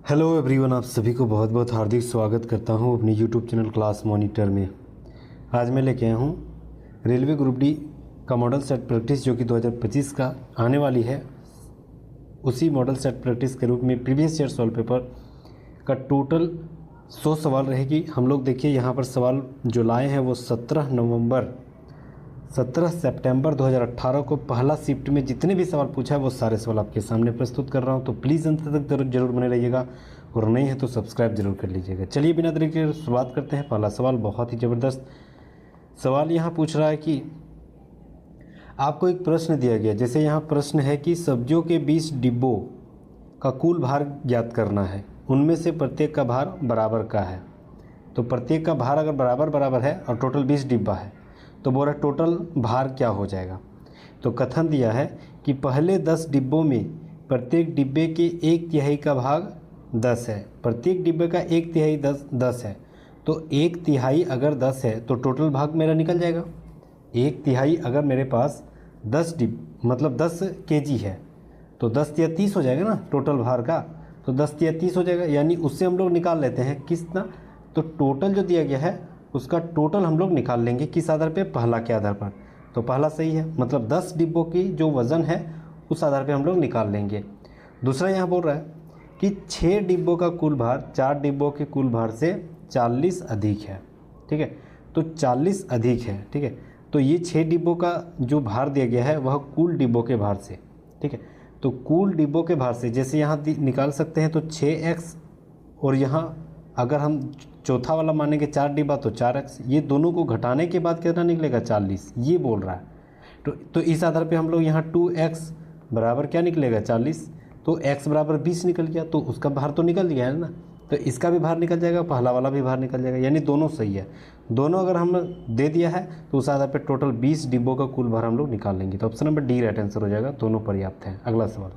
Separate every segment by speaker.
Speaker 1: Hello everyone, आप सभी को बहुत बहुत हार्दिक स्वागत करता हूं अपनी यूट्यूब चैनल क्लास मॉनिटर में। आज मैं लेके आया हूं रेलवे ग्रुप डी का मॉडल सेट प्रैक्टिस जो कि 2025 का आने वाली है। उसी मॉडल सेट प्रैक्टिस के रूप में प्रीवियस ईयर सॉल्व पेपर का टोटल 100 सवाल रहेगी। हम लोग देखिए यहाँ पर सवाल जो लाए हैं वो 17 सितंबर 2018 को पहला शिफ्ट में जितने भी सवाल पूछा है वो सारे सवाल आपके सामने प्रस्तुत कर रहा हूं। तो प्लीज़ अंत तक जरूर बने रहिएगा और नहीं है तो सब्सक्राइब जरूर कर लीजिएगा। चलिए बिना देरी के शुरुआत करते हैं। पहला सवाल बहुत ही ज़बरदस्त सवाल यहाँ पूछ रहा है कि आपको एक प्रश्न दिया गया। जैसे यहाँ प्रश्न है कि सब्जियों के 20 डिब्बों का कुल भार ज्ञात करना है, उनमें से प्रत्येक का भार बराबर का है। तो प्रत्येक का भार अगर बराबर है और टोटल 20 डिब्बा है तो बोला टोटल भार क्या हो जाएगा। तो कथन दिया है कि पहले 10 डिब्बों में प्रत्येक डिब्बे के 1/3 का भाग 10 है। प्रत्येक डिब्बे का 1/3 10 है। तो 1/3 अगर 10 है तो टोटल भाग मेरा निकल जाएगा। 1/3 अगर मेरे पास 10 मतलब 10 kg है तो 10 या 30 हो जाएगा ना टोटल भार का। तो 10 या 30 हो जाएगा, यानी उससे हम लोग निकाल लेते हैं कितना। तो टोटल जो दिया गया है उसका टोटल हम लोग निकाल लेंगे किस आधार पे, पहला के आधार पर। तो पहला सही है, मतलब 10 डिब्बों की जो वज़न है उस आधार पे हम लोग निकाल लेंगे। दूसरा यहाँ बोल रहा है कि 6 डिब्बों का कुल भार 4 डिब्बों के कुल भार से 40 अधिक है। ठीक है, तो 40 अधिक है। ठीक है, तो ये 6 डिब्बों का जो भार दिया गया है वह कुल डिब्बों के भार से। ठीक है, तो कुल डिब्बों के भार से जैसे यहाँ निकाल सकते हैं तो 6x, और यहाँ अगर हम चौथा वाला मानेंगे 4 डिब्बा तो 4x। ये दोनों को घटाने के बाद कितना निकलेगा 40, ये बोल रहा है। तो इस आधार पे हम लोग यहाँ 2x बराबर क्या निकलेगा 40। तो x बराबर 20 निकल गया, तो उसका भार तो निकल गया है ना। तो इसका भी भार निकल जाएगा, पहला वाला भी भार निकल जाएगा, यानी दोनों सही है। दोनों अगर हम दे दिया है तो उस आधार पर टोटल 20 डिब्बों का कुल भार हम लोग निकाल लेंगे। तो option number D right answer हो जाएगा, दोनों पर्याप्त हैं। अगला सवाल,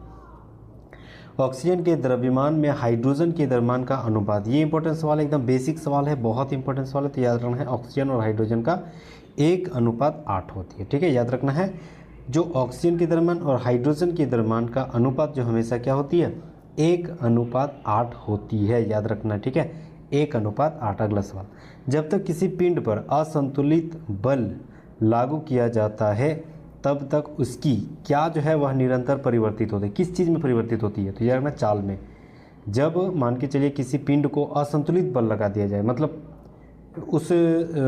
Speaker 1: ऑक्सीजन के द्रव्यमान में हाइड्रोजन के द्रव्यमान का अनुपात। ये इंपॉर्टेंट सवाल है, एकदम बेसिक सवाल है, बहुत इंपॉर्टेंट सवाल है। तो याद रखना है ऑक्सीजन और हाइड्रोजन का 1:8 होती है। ठीक है, याद रखना है जो ऑक्सीजन के द्रव्यमान और हाइड्रोजन के द्रव्यमान का अनुपात जो हमेशा क्या होती है 1:8 होती है, याद रखना। ठीक है, 1:8। अगला सवाल, जब तक किसी पिंड पर असंतुलित बल लागू किया जाता है तब तक उसकी क्या जो है वह निरंतर परिवर्तित होती है। किस चीज़ में परिवर्तित होती है, तो यह ना चाल में। जब मान के चलिए किसी पिंड को असंतुलित बल लगा दिया जाए, मतलब उस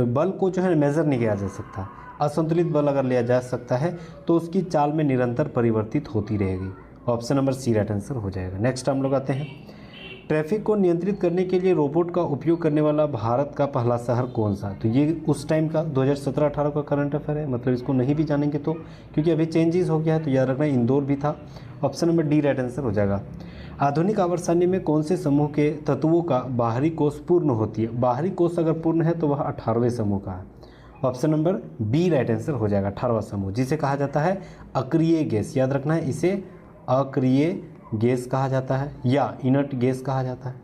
Speaker 1: बल को जो है मेज़र नहीं किया जा सकता, असंतुलित बल अगर लिया जा सकता है तो उसकी चाल में निरंतर परिवर्तित होती रहेगी। Option number C right answer हो जाएगा। नेक्स्ट हम लोग आते हैं, ट्रैफिक को नियंत्रित करने के लिए रोबोट का उपयोग करने वाला भारत का पहला शहर कौन सा। तो ये उस टाइम का 2017-18 का करंट अफेयर है, मतलब इसको नहीं भी जानेंगे तो, क्योंकि अभी चेंजेस हो गया है। तो याद रखना इंदौर भी था। Option number D right answer हो जाएगा। आधुनिक आवर्त सारणी में कौन से समूह के तत्वों का बाहरी कोष पूर्ण होती है। बाहरी कोष अगर पूर्ण है तो वह 18वें समूह का है। Option number B right answer हो जाएगा, 18वां समूह, जिसे कहा जाता है अक्रिय गैस। याद रखना है, इसे अक्रिय गैस कहा जाता है या इनर्ट गैस कहा जाता है।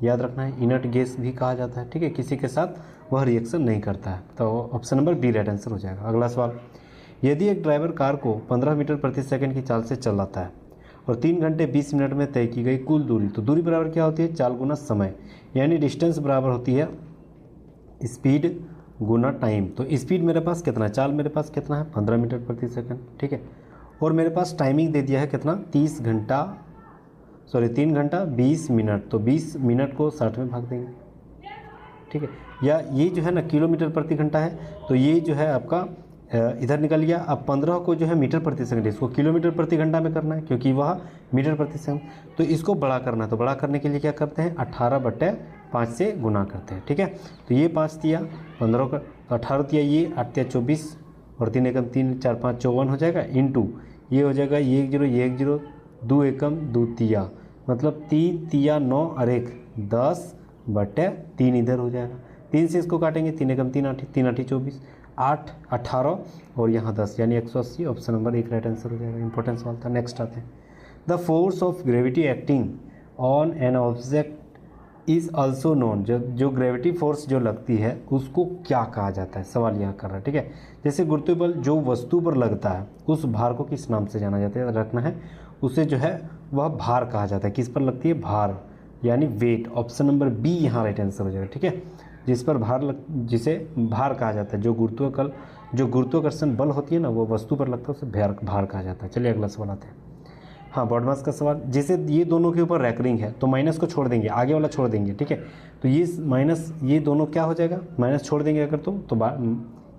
Speaker 1: याद रखना है, इनर्ट गैस भी कहा जाता है। ठीक है, किसी के साथ वह रिएक्शन नहीं करता है। तो option number B right answer हो जाएगा। अगला सवाल, यदि एक ड्राइवर कार को 15 मीटर प्रति सेकंड की चाल से चलाता है और 3 घंटे 20 मिनट में तय की गई कुल दूरी, तो दूरी बराबर क्या होती है, चाल गुना समय, यानी डिस्टेंस बराबर होती है स्पीड गुना टाइम। तो स्पीड मेरे पास कितना है, चाल मेरे पास कितना है 15 मीटर प्रति सेकंड। ठीक है, और मेरे पास टाइमिंग दे दिया है कितना 3 घंटा 20 मिनट। तो 20 मिनट को 60 में भाग देंगे। ठीक है, या ये जो है ना किलोमीटर प्रति घंटा है, तो ये जो है आपका इधर निकल गया। अब 15 को जो है मीटर प्रति सेकंड, इसको किलोमीटर प्रति घंटा में करना है क्योंकि वह मीटर प्रति सेकंड। तो इसको बड़ा करना है, तो बड़ा करने के लिए क्या करते हैं 18/5 से गुना करते हैं। ठीक है, तो ये 5 दिया 15 का, तो 18 दिया, ये 8 या 24 और 3 एकम 3 4 5 54 हो जाएगा, इंटू ये हो जाएगा ये 1 0 ये 1 0 2 एकम 2 तिया, मतलब 3 तिया 9 और 1 10/3 इधर हो जाएगा। 3 से इसको काटेंगे 3 एकम 3 8 3 8 24 8 18 और यहाँ 10 यानी 180। ऑप्शन नंबर 1 राइट आंसर हो जाएगा। इंपॉर्टेंट सवाल था। नेक्स्ट आते हैं, the force of gravity acting on an object is also known. जो ग्रेविटी फोर्स जो लगती है उसको क्या कहा जाता है, सवाल यहाँ कर रहा है। ठीक है, जैसे गुरुत्व बल जो वस्तु पर लगता है उस भार को किस नाम से जाना जाता है, रखना है उसे जो है वह भार कहा जाता है। किस पर लगती है, भार। यानी वेट। ऑप्शन नंबर बी यहाँ राइट आंसर हो जाएगा। ठीक है, जिस पर जिसे भार कहा जाता है, जो गुरुत्वाकर्षण बल होती है ना, वो वस्तु पर लगता है उसे भार कहा जाता है। चलिए अगला सवाल आते हैं। हाँ, बॉडमास का सवाल। जैसे ये दोनों के ऊपर रैकरिंग है तो माइनस को छोड़ देंगे, आगे वाला छोड़ देंगे। ठीक है, तो ये माइनस, ये दोनों क्या हो जाएगा, माइनस छोड़ देंगे अगर तो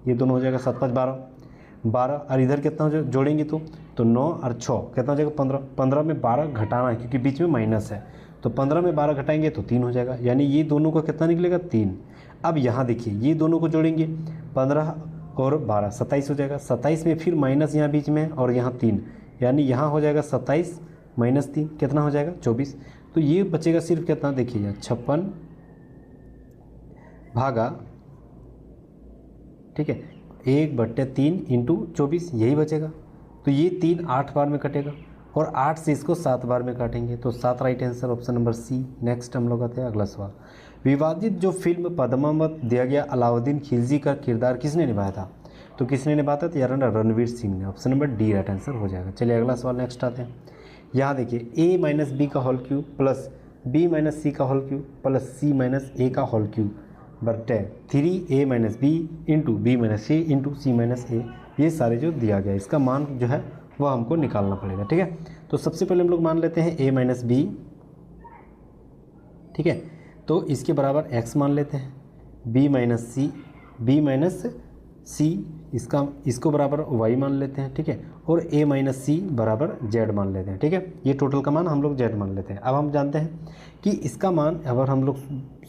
Speaker 1: ये दोनों हो जाएगा 7 5 12 और इधर कितना जोड़ेंगे तो 9 और 6 कितना हो जाएगा 15। 15 में 12 घटाना है क्योंकि बीच में माइनस है, तो 15 में 12 घटाएंगे तो 3 हो जाएगा, यानी ये दोनों का कितना निकलेगा 3। अब यहाँ देखिए ये दोनों को जोड़ेंगे 15 और 12 27 हो जाएगा। 27 में फिर माइनस यहाँ बीच में और यहाँ 3, यानी यहाँ हो जाएगा 27 माइनस 3 कितना हो जाएगा 24। तो ये बचेगा सिर्फ कितना देखिएगा 56 भागा, ठीक है, 1/3 इंटू 24 यही बचेगा। तो ये 3 8 बार में कटेगा और 8 से इसको 7 बार में काटेंगे तो 7 right answer, option number C. Next हम लोग आते हैं अगला सवाल। विवादित जो फिल्म पद्मावत दिया गया अलाउद्दीन खिलजी का किरदार किसने निभाया था? तो किसने निभाया था? यार रणवीर सिंह ने। Option number D right answer हो जाएगा। चलिए अगला सवाल नेक्स्ट आते हैं। यहाँ देखिए a माइनस बी का whole cube plus b minus C का whole cube plus c minus A का होल क्यूब बटे 3a minus B into B minus C into C minus A, ये सारे जो दिया गया इसका मान जो है वह हमको निकालना पड़ेगा। ठीक है, तो सबसे पहले हम लोग मान लेते हैं a माइनस बी। ठीक है, तो इसके बराबर x मान लेते हैं, b माइनस सी इसको बराबर y मान लेते हैं। ठीक है, और a माइनस सी बराबर z मान लेते हैं। ठीक है, ये टोटल का मान हम लोग z मान लेते हैं। अब हम जानते हैं कि इसका मान, अगर हम लोग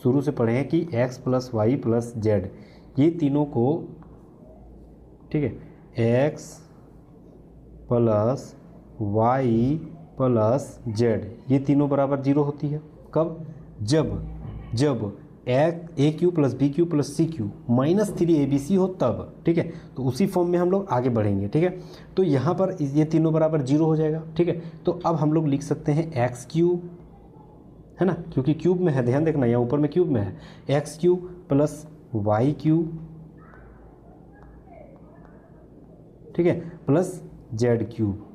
Speaker 1: शुरू से पढ़े हैं कि x plus Y plus Z, ये तीनों को, ठीक है, x plus Y plus Z, ये तीनों बराबर 0 होती है। कब? जब A cube plus B cube plus C cube minus 3abc हो तब। ठीक है, तो उसी फॉर्म में हम लोग आगे बढ़ेंगे। ठीक है, तो यहाँ पर ये तीनों बराबर 0 हो जाएगा। ठीक है, तो अब हम लोग लिख सकते हैं एक्स क्यूब, है ना, क्योंकि क्यूब में है, ध्यान देखना यहाँ ऊपर में क्यूब में है, x cube plus y cube, ठीक है, प्लस जेड क्यूब,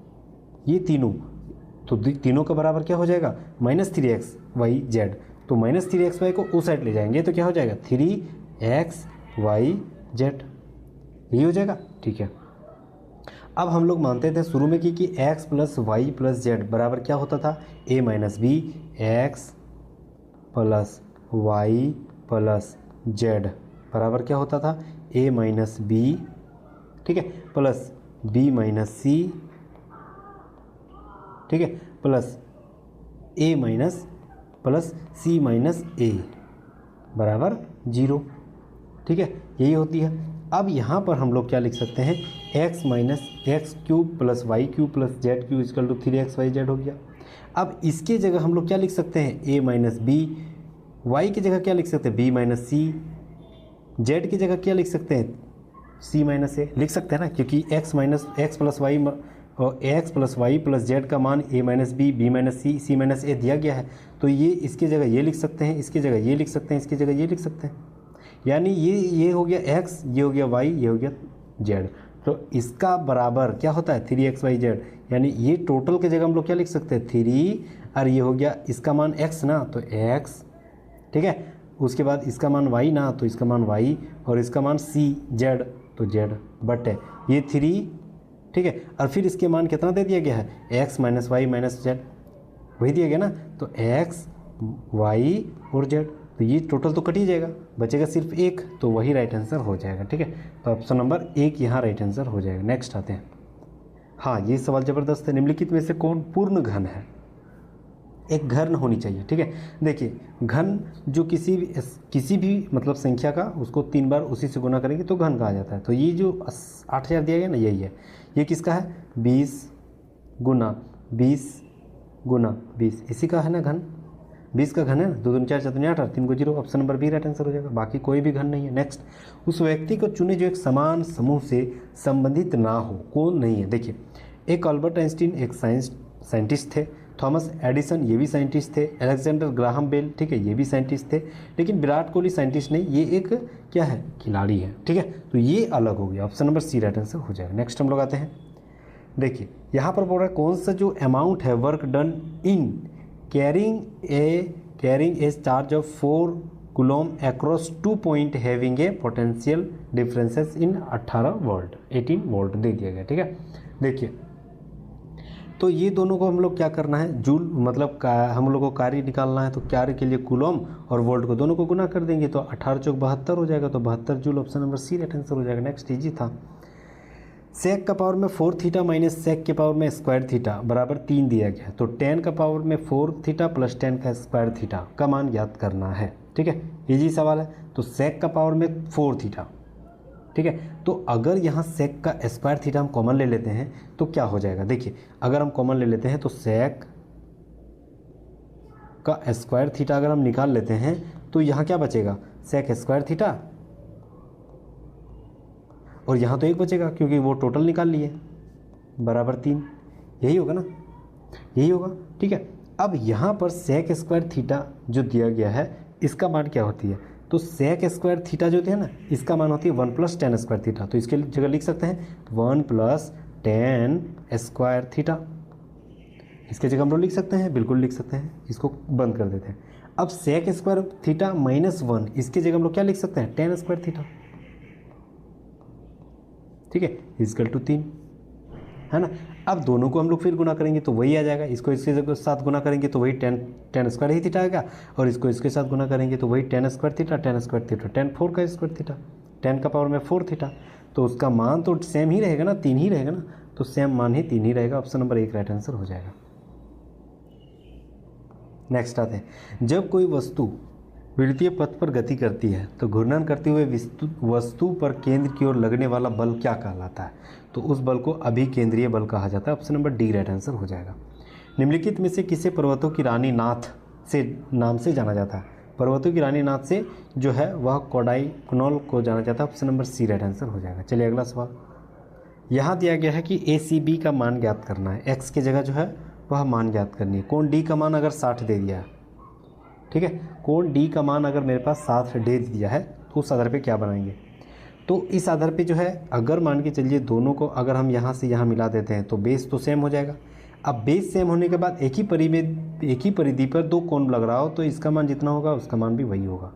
Speaker 1: ये तीनों, तो तीनों का बराबर क्या हो जाएगा माइनस 3xy/z। तो माइनस 3xy को उस साइड ले जाएंगे तो क्या हो जाएगा 3xy/z, यही हो जाएगा। ठीक है, अब हम लोग मानते थे शुरू में कि x plus Y plus z बराबर क्या होता था a minus b, x plus Y plus z बराबर क्या होता था a माइनस बी, ठीक है, प्लस b माइनस सी, ठीक है, plus a minus plus C minus A बराबर 0। ठीक है, यही होती है। अब यहाँ पर हम लोग क्या लिख सकते हैं, x minus x cube plus y cube plus z cube equal to 3xy/z हो गया। अब इसके जगह हम लोग क्या लिख सकते हैं, a माइनस बी, वाई की जगह क्या लिख सकते हैं b माइनस सी, जेड की जगह क्या लिख सकते हैं c माइनस ए लिख सकते हैं ना, क्योंकि एक्स प्लस वाई और X plus Y plus Z का मान a minus B minus C, C minus A दिया गया है, तो ये इसकी जगह ये लिख सकते हैं, इसकी जगह ये लिख सकते हैं, इसकी जगह ये लिख सकते हैं, यानी ये हो गया x, ये हो गया y, ये हो गया z। तो इसका बराबर क्या होता है 3xy/z, यानी ये टोटल की जगह हम लोग क्या लिख सकते हैं 3, और ये हो गया इसका मान x ना तो x, ठीक है, उसके बाद इसका मान y ना तो इसका मान y, और इसका मान c z तो z बटे ये 3, ठीक है, और फिर इसके मान कितना दे दिया गया है x minus y minus z, वही दिया गया ना, तो x y और z, तो ये टोटल तो कट ही जाएगा, बचेगा सिर्फ 1, तो वही राइट आंसर हो जाएगा। ठीक है, तो ऑप्शन नंबर 1 यहाँ राइट आंसर हो जाएगा। नेक्स्ट आते हैं। हाँ, ये सवाल ज़बरदस्त है। निम्नलिखित में से कौन पूर्ण घन है? एक घन होनी चाहिए। ठीक है, देखिए घन जो किसी भी मतलब संख्या का उसको 3 बार उसी से गुना करेंगे तो घन कहा जाता है। तो ये जो 8000 दिया गया ना, यही है। ये किसका है 20 गुना 20, इसी का है ना घन, 20 का घन है ना, 2 दूनी 4 4 दूनी 8 और 3 को 0, option number B right answer हो जाएगा। बाकी कोई भी घन नहीं है। नेक्स्ट, उस व्यक्ति को चुने जो एक समान समूह से संबंधित ना हो, कौन नहीं है? देखिए, एक अल्बर्ट आइंस्टीन एक साइंटिस्ट थे, थॉमस एडिसन ये भी साइंटिस्ट थे, अलेक्जेंडर ग्राहम बेल, ठीक है, ये भी साइंटिस्ट थे, लेकिन विराट कोहली साइंटिस्ट नहीं, ये एक क्या है खिलाड़ी है। ठीक है, तो ये अलग हो गया, option number C right answer हो जाएगा। नेक्स्ट हम लोग आते हैं। देखिए यहाँ पर बोल रहा है कौन सा जो अमाउंट है work done in carrying a carrying a charge of 4 coulomb across 2 point having a potential differences in 18 volt दे दिया गया। ठीक है, देखिए तो ये दोनों को हम लोग क्या करना है, जूल मतलब हम लोग को कार्य निकालना है, तो कार्य के लिए कूलम और वोल्ट को दोनों को गुना कर देंगे तो 18 चौक 72 हो जाएगा, तो 72 joule, option number C right answer हो जाएगा। नेक्स्ट इजी था। सेक का पावर में 4 थीटा माइनस सेक के पावर में स्क्वायर थीटा बराबर 3 दिया गया, तो 10 का पावर में 4 थीटा प्लस 10 का स्क्वायर थीटा का मान ज्ञात करना है। ठीक है, इजी सवाल है। तो सेक का पावर में 4 थीटा, ठीक है, तो अगर यहाँ सेक का स्क्वायर थीटा हम कॉमन ले लेते हैं तो क्या हो जाएगा, देखिए अगर हम कॉमन ले लेते हैं तो सेक का स्क्वायर थीटा अगर हम निकाल लेते हैं तो यहाँ क्या बचेगा, सेक स्क्वायर थीटा, और यहाँ तो एक बचेगा क्योंकि वो टोटल निकाल लिए, बराबर 3, यही होगा ना, यही होगा। ठीक है, अब यहाँ पर सेक स्क्वायर थीटा जो दिया गया है इसका मान क्या होती है, तो सेक स्क्वायर थीटा जो होती है ना इसका मान होती है 1 + 10 स्क्वायर थीटा, तो इसके जगह लिख सकते हैं 1 + 10 स्क्वायर थीटा, इसके जगह हम लोग लिख सकते हैं, बिल्कुल लिख सकते हैं, इसको बंद कर देते हैं। अब सेक स्क्वायर थीटा -1 इसके जगह हम लोग क्या लिख सकते हैं, 10 स्क्वायर थीटा, ठीक है, = 3 है ना। अब दोनों को हम लोग फिर गुना करेंगे तो वही आ जाएगा, इसको इसके साथ गुना करेंगे तो वही 10 स्क्वायर ही थीटा आएगा, और इसको इसके साथ गुना करेंगे तो वही 10 स्क्वायर थीटा, 10 स्क्वायर थीटा 10 4 का स्क्वायर थीटा, 10 का पावर में 4 थीटा, तो उसका मान तो सेम ही रहेगा ना, 3 ही रहेगा ना, तो सेम मान ही 3 ही रहेगा, ऑप्शन नंबर 1 राइट आंसर हो जाएगा। नेक्स्ट आते हैं, जब कोई वस्तु विद्युतीय पथ पर गति करती है तो घूर्णन करते हुए वस्तु पर केंद्र की ओर लगने वाला बल क्या कहलाता है, तो उस बल को अभिकेंद्रीय बल कहा जाता है, option number D right answer हो जाएगा। निम्नलिखित में से किसे पर्वतों की रानी नाथ से नाम से जाना जाता है, पर्वतों की रानी नाथ से जो है वह कोडाईकनाल को जाना जाता है, option number C right answer हो जाएगा। चलिए अगला सवाल, यहाँ दिया गया है कि ACB का मान ज्ञात करना है, x की जगह जो है वह मान ज्ञात करनी है। कोण D का मान अगर 60 दे दिया है, ठीक है, कोण D का मान अगर मेरे पास 60 दे दिया है तो उस आधार पे क्या बनाएंगे, तो इस आधार पे जो है अगर मान के चलिए दोनों को अगर हम यहाँ से यहाँ मिला देते हैं तो बेस तो सेम हो जाएगा। अब बेस सेम होने के बाद एक ही परिधि पर दो कोण लग रहा हो तो इसका मान जितना होगा उसका मान भी वही होगा,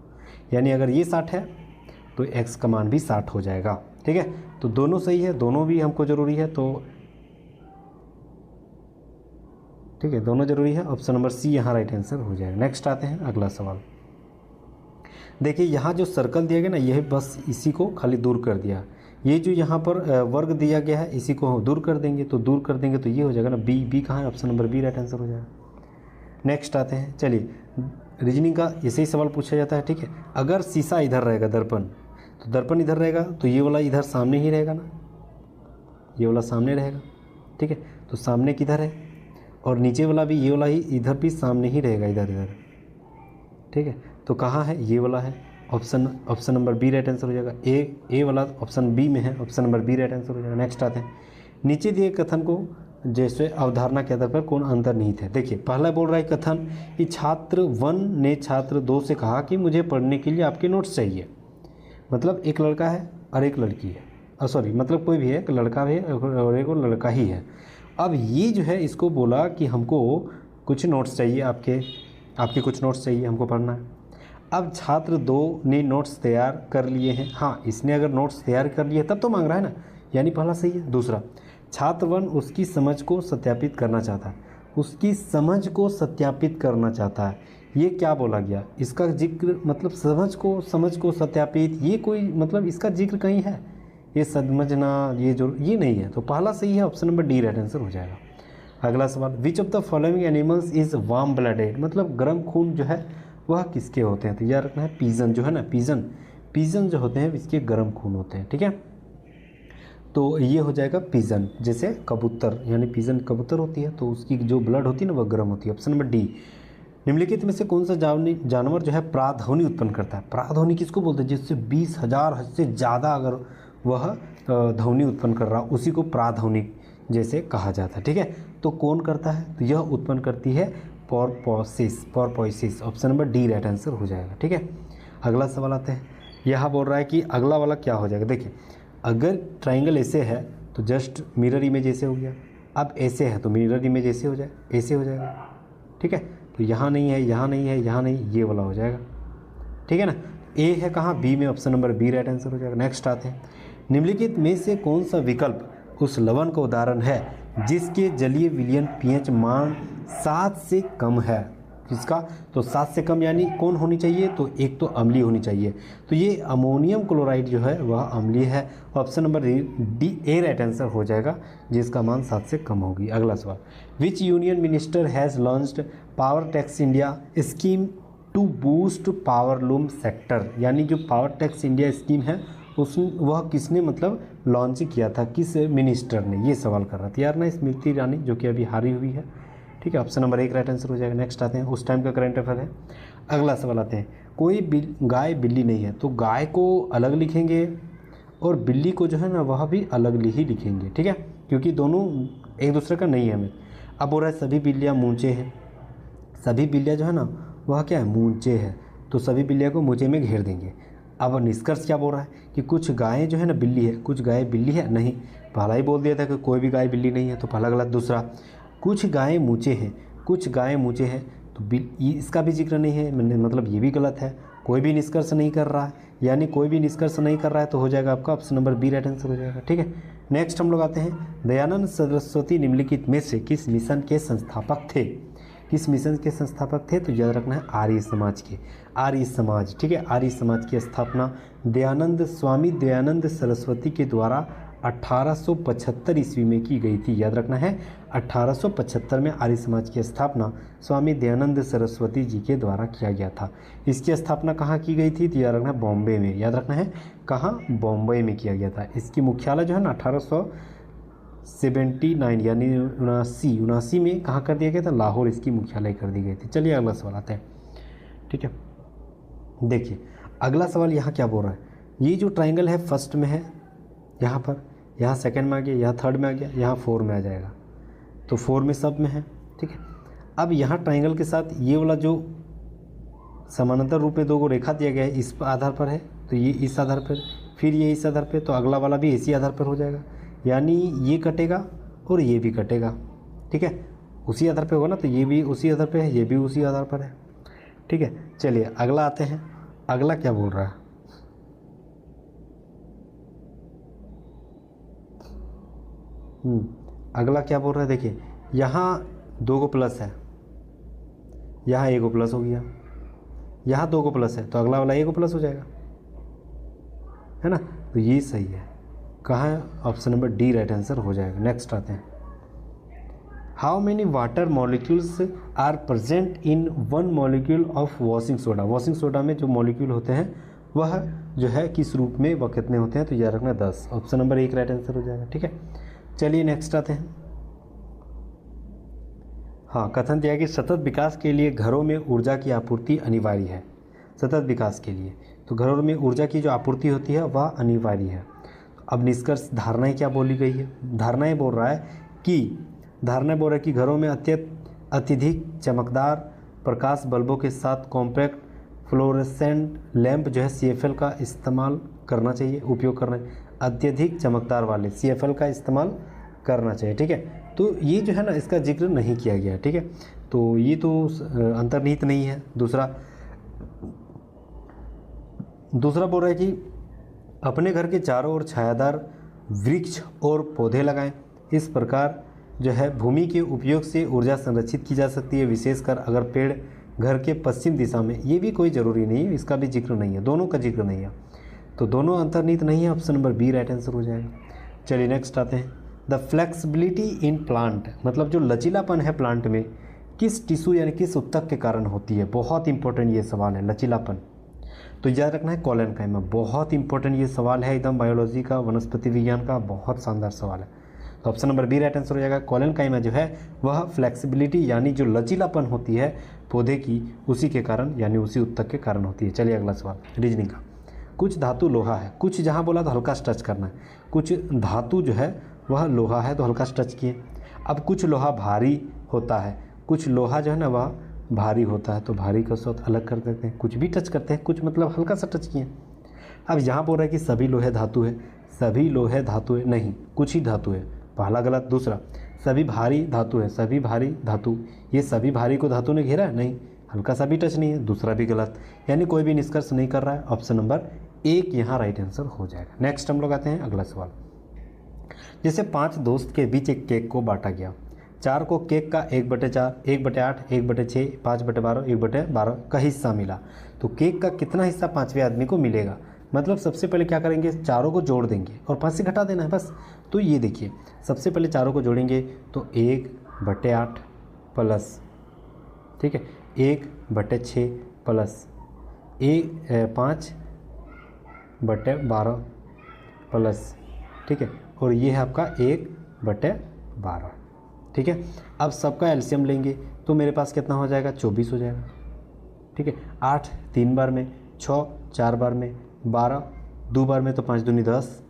Speaker 1: यानी अगर ये 60 है तो x का मान भी 60 हो जाएगा। ठीक है, तो दोनों सही है, दोनों भी हमको ज़रूरी है, तो ठीक है दोनों ज़रूरी है, ऑप्शन नंबर सी यहाँ राइट आंसर हो जाएगा। नेक्स्ट आते हैं अगला सवाल, देखिए यहाँ जो सर्कल दिया गया ना यह बस इसी को खाली दूर कर दिया, ये जो यहाँ पर वर्ग दिया गया है इसी को दूर कर देंगे, तो दूर कर देंगे तो ये हो जाएगा ना बी कहाँ है, option number B right answer हो जाएगा। नेक्स्ट आते हैं, चलिए रीजनिंग का ऐसे ही सवाल पूछा जाता है। ठीक है, अगर शीशा इधर रहेगा दर्पण, तो दर्पण इधर रहेगा तो ये वाला इधर सामने ही रहेगा ना, ये वाला सामने रहेगा। ठीक है, तो सामने किधर है, और नीचे वाला भी ये वाला ही इधर भी सामने ही रहेगा, इधर। ठीक है, तो कहाँ है, ये वाला है, option number B right answer हो जाएगा। ए वाला ऑप्शन बी में है, option number B right answer हो जाएगा। नेक्स्ट आते हैं, नीचे दिए कथन को जैसे अवधारणा के आधार पर कौन अंतर्निहित है। देखिए पहला बोल रहा है कथन कि छात्र 1 ने छात्र 2 से कहा कि मुझे पढ़ने के लिए आपके नोट्स चाहिए, मतलब एक लड़का है और एक लड़की है, सॉरी मतलब कोई भी है, एक लड़का है और एक लड़का ही है। अब ये जो है इसको बोला कि हमको कुछ नोट्स चाहिए, आपके कुछ नोट्स चाहिए, हमको पढ़ना है। अब छात्र 2 ने नोट्स तैयार कर लिए हैं, हाँ इसने अगर नोट्स तैयार कर लिए तब तो मांग रहा है ना, यानी पहला सही है। दूसरा, छात्र 1 उसकी समझ को सत्यापित करना चाहता है, उसकी समझ को सत्यापित करना चाहता है, ये क्या बोला गया, इसका जिक्र मतलब समझ को सत्यापित, ये कोई मतलब इसका जिक्र कहीं है, ये समझना ये नहीं है, तो पहला सही है, option number D right answer हो जाएगा। अगला सवाल, विच of the following animals is warm blooded, मतलब गर्म खून जो है वह किसके होते हैं, तो याद रखना है पीजन जो है ना, पीजन जो होते हैं इसके गर्म खून होते हैं। ठीक है, तो ये हो जाएगा पीजन, जैसे कबूतर यानी पीजन कबूतर होती है तो उसकी जो ब्लड होती है ना वह गर्म होती है, ऑप्शन नंबर डी। निम्नलिखित में से कौन सा जानवर जो है प्राध्वनि उत्पन्न करता है, प्राध्वनि किसको बोलते हैं, जिससे 20,000 से ज़्यादा अगर वह ध्वनि उत्पन्न कर रहा उसी को प्राध्वनि जैसे कहा जाता है। ठीक है, तो कौन करता है, तो यह उत्पन्न करती है पोरपोइसिस, option number D right answer हो जाएगा। ठीक है, अगला सवाल आता है, यह बोल रहा है कि अगला वाला क्या हो जाएगा। देखिए अगर ट्राइंगल ऐसे है तो जस्ट मिरर इमेज ऐसे हो गया, अब ऐसे है तो मिरर इमेज ऐसे हो जाएगा। ठीक है, तो यहाँ नहीं है, यहाँ नहीं है, यहाँ नहीं, ये वाला हो जाएगा। ठीक है ना। ए है कहाँ, बी में, option number B right answer हो जाएगा। नेक्स्ट आते हैं, निम्नलिखित में से कौन सा विकल्प उस लवण का उदाहरण है जिसके जलीय विलयन पीएच मान 7 से कम है। किसका, तो 7 से कम यानी कौन होनी चाहिए, तो एक तो अम्लीय होनी चाहिए। तो ये अमोनियम क्लोराइड जो है वह अम्लीय है। Option number D A right answer हो जाएगा, जिसका मान 7 से कम होगी। अगला सवाल, which union minister has launched power Tex India scheme to boost powerloom sector, यानी जो पावर टैक्स इंडिया स्कीम है उस वह किसने मतलब लॉन्च किया था, किस मिनिस्टर ने, ये सवाल कर रहा था यार ना स्मृति ईरानी, जो कि अभी हारी हुई है। ठीक है, ऑप्शन नंबर 1 राइट आंसर हो जाएगा। नेक्स्ट आते हैं, उस टाइम का करंट अफेयर है। अगला सवाल आते हैं, कोई गाय बिल्ली नहीं है, तो गाय को अलग लिखेंगे और बिल्ली को जो है ना वह भी अलग ही लिखेंगे। ठीक है, क्योंकि दोनों एक दूसरे का नहीं है हमें। अब बोल रहा है सभी बिल्लियाँ मूंचे हैं, सभी बिल्लियाँ जो है ना वह क्या है, मूंचे है, तो सभी बिल्लियाँ को मूंचे में घेर देंगे। अब निष्कर्ष क्या बोल रहा है कि कुछ गायें जो है ना बिल्ली है, कुछ गायें बिल्ली है नहीं, पहला ही बोल दिया था कि कोई भी गाय बिल्ली नहीं है, तो पहला गलत। दूसरा, कुछ गायें मूंचे हैं, कुछ गायें मूंचे हैं, तो इसका भी जिक्र नहीं है, मतलब ये भी गलत है। कोई भी निष्कर्ष नहीं कर रहा है, यानी कोई भी निष्कर्ष नहीं कर रहा है, तो हो जाएगा आपका option number B right answer हो जाएगा। ठीक है, नेक्स्ट हम लोग आते हैं, दयानंद सरस्वती निम्नलिखित में से किस मिशन के संस्थापक थे, किस मिशन के संस्थापक थे, तो याद रखना है आर्य समाज के, आर्य समाज। ठीक है, आर्य समाज की स्थापना स्वामी दयानंद सरस्वती के द्वारा 1875 ईस्वी में की गई थी। याद रखना है 1875 में आर्य समाज की स्थापना स्वामी दयानंद सरस्वती जी के द्वारा किया गया था। इसकी स्थापना कहाँ की गई थी, तो याद रखना है बॉम्बे में। याद रखना है कहाँ, बॉम्बे में किया गया था। इसकी मुख्यालय जो है ना 1879 यानी 79 में कहाँ कर दिया गया था, लाहौर इसकी मुख्यालय कर दी गई थी। चलिए अगला सवाल आता है। ठीक है, देखिए अगला सवाल यहाँ क्या बोल रहा है, ये जो ट्राइंगल है फर्स्ट में है यहाँ पर, यहाँ सेकंड में आ गया, यहाँ थर्ड में आ गया, यहाँ 4 में आ जाएगा, तो 4 में सब में है। ठीक है, अब यहाँ ट्राइंगल के साथ ये वाला जो समानांतर रूप में 2 को रेखा दिया गया है इस आधार पर है, तो ये इस आधार पर, फिर ये इस आधार पर, तो अगला वाला भी इसी आधार पर हो जाएगा, यानी ये कटेगा और ये भी कटेगा। ठीक है, उसी आधार पे होगा ना, तो ये भी उसी आधार पे है, ये भी उसी आधार पर है। ठीक है, चलिए अगला आते हैं, अगला क्या बोल रहा है, अगला क्या बोल रहा है, देखिए यहाँ 2 को प्लस है, यहाँ 1 को प्लस हो गया, यहाँ 2 को प्लस है, तो अगला वाला 1 को प्लस हो जाएगा, है ना, तो ये सही है। कहाँ है, option number D right answer हो जाएगा। नेक्स्ट आते हैं, how many water molecules are present in 1 molecule of washing soda. Washing soda में जो मॉलिक्यूल होते हैं वह जो है किस रूप में, वह कितने होते हैं, तो याद रखना 10, ऑप्शन नंबर 1 राइट आंसर हो जाएगा। ठीक है, चलिए नेक्स्ट आते हैं। हाँ, कथन दिया कि सतत विकास के लिए घरों में ऊर्जा की आपूर्ति अनिवार्य है। सतत विकास के लिए तो घरों में ऊर्जा की जो आपूर्ति होती है वह अनिवार्य है। अब निष्कर्ष धारणाएं क्या बोली गई है, धारणाएं बोल रहा है कि घरों में अत्यधिक चमकदार प्रकाश बल्बों के साथ कॉम्पैक्ट फ्लोरेसेंट लैंप जो है CFL का इस्तेमाल करना चाहिए, उपयोग करना है। अत्यधिक चमकदार वाले CFL का इस्तेमाल करना चाहिए। ठीक है, तो ये जो है ना इसका जिक्र नहीं किया गया। ठीक है, तो ये तो अंतर्निहित नहीं है। दूसरा बोल रहा है कि अपने घर के चारों ओर छायादार वृक्ष और पौधे लगाएं। इस प्रकार जो है भूमि के उपयोग से ऊर्जा संरक्षित की जा सकती है, विशेषकर अगर पेड़ घर के पश्चिम दिशा में। ये भी कोई ज़रूरी नहीं है, इसका भी जिक्र नहीं है, दोनों का जिक्र नहीं है, तो दोनों अंतर्निहित नहीं है। Option number B right answer हो जाएगा। चलिए नेक्स्ट आते हैं, द फ्लेक्सिबिलिटी इन प्लांट, मतलब जो लचीलापन है प्लांट में किस टिश्यू यानी किस उत्तक के कारण होती है। बहुत इंपॉर्टेंट ये सवाल है, लचीलापन, तो याद रखना है कोलेनकाइमा। बहुत इंपॉर्टेंट ये सवाल है, एकदम बायोलॉजी का, वनस्पति विज्ञान का बहुत शानदार सवाल है, तो option number B right answer हो जाएगा। कोलेनकाइमा जो है वह फ्लेक्सिबिलिटी यानी जो लचीलापन होती है पौधे की, उसी के कारण यानी उसी उत्तक के कारण होती है। चलिए अगला सवाल रीजनिंग का, कुछ धातु लोहा है, कुछ जहाँ बोला तो हल्का सा टच करना है, कुछ धातु जो है वह लोहा है तो हल्का सा टच किए। अब कुछ लोहा भारी होता है, कुछ लोहा जो है ना वह भारी होता है, तो भारी का साथ अलग कर देते हैं, कुछ भी टच करते हैं, कुछ मतलब हल्का सा टच किए। अब यहाँ बोल रहा है कि सभी लोहे धातु है, सभी लोहे धातु है नहीं, कुछ ही धातु है, पहला गलत। दूसरा सभी भारी धातु है, सभी भारी धातु, ये सभी भारी को धातु ने घेरा है? नहीं, हल्का सा भी टच नहीं है, दूसरा भी गलत, यानी कोई भी निष्कर्ष नहीं कर रहा है। ऑप्शन नंबर 1 यहाँ राइट आंसर हो जाएगा। नेक्स्ट हम लोग आते हैं अगला सवाल। जैसे 5 दोस्त के बीच एक केक को बांटा गया, 4 को केक का 1/4, 1/8, 1/6, 5/12, 1/12 का हिस्सा मिला, तो केक का कितना हिस्सा 5वें आदमी को मिलेगा? मतलब सबसे पहले क्या करेंगे, चारों को जोड़ देंगे और 5 से घटा देना है बस। तो ये देखिए, सबसे पहले चारों को जोड़ेंगे तो 1/8 प्लस, ठीक है, 1/6 प्लस 5/12 प्लस, ठीक है, और ये है आपका 1/12, ठीक है। अब सबका एलसीएम लेंगे तो मेरे पास कितना हो जाएगा, 24 हो जाएगा, ठीक है। 8 3 बार में, 6 4 बार में, 12 2 बार में, तो 5 दूनी 10,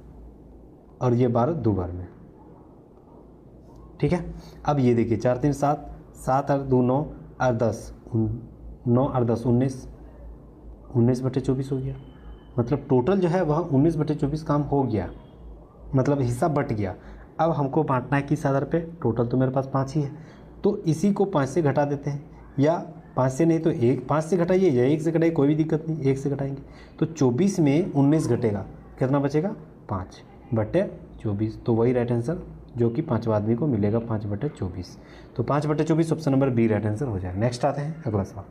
Speaker 1: और ये 12 2 बार में, ठीक है। अब ये देखिए 4 3 7, 7 और 2 9 और 10, 9 और 10 19, 19/24 हो गया। मतलब टोटल जो है वह 19/24 काम हो गया, मतलब हिस्सा बट गया। अब हमको बांटना है किस आधार पे, टोटल तो मेरे पास 5 ही है, तो इसी को 5 से घटा देते हैं, या 5 से नहीं तो 5 से घटाइए या 1 से घटाइए, कोई भी दिक्कत नहीं, 1 से घटाएंगे तो 24 में 19 घटेगा, कितना बचेगा, 5/24, तो वही राइट आंसर जो कि 5वां आदमी को मिलेगा, 5/24। तो 5/24 option number B right answer हो जाएगा। नेक्स्ट आते हैं अगला सवाल।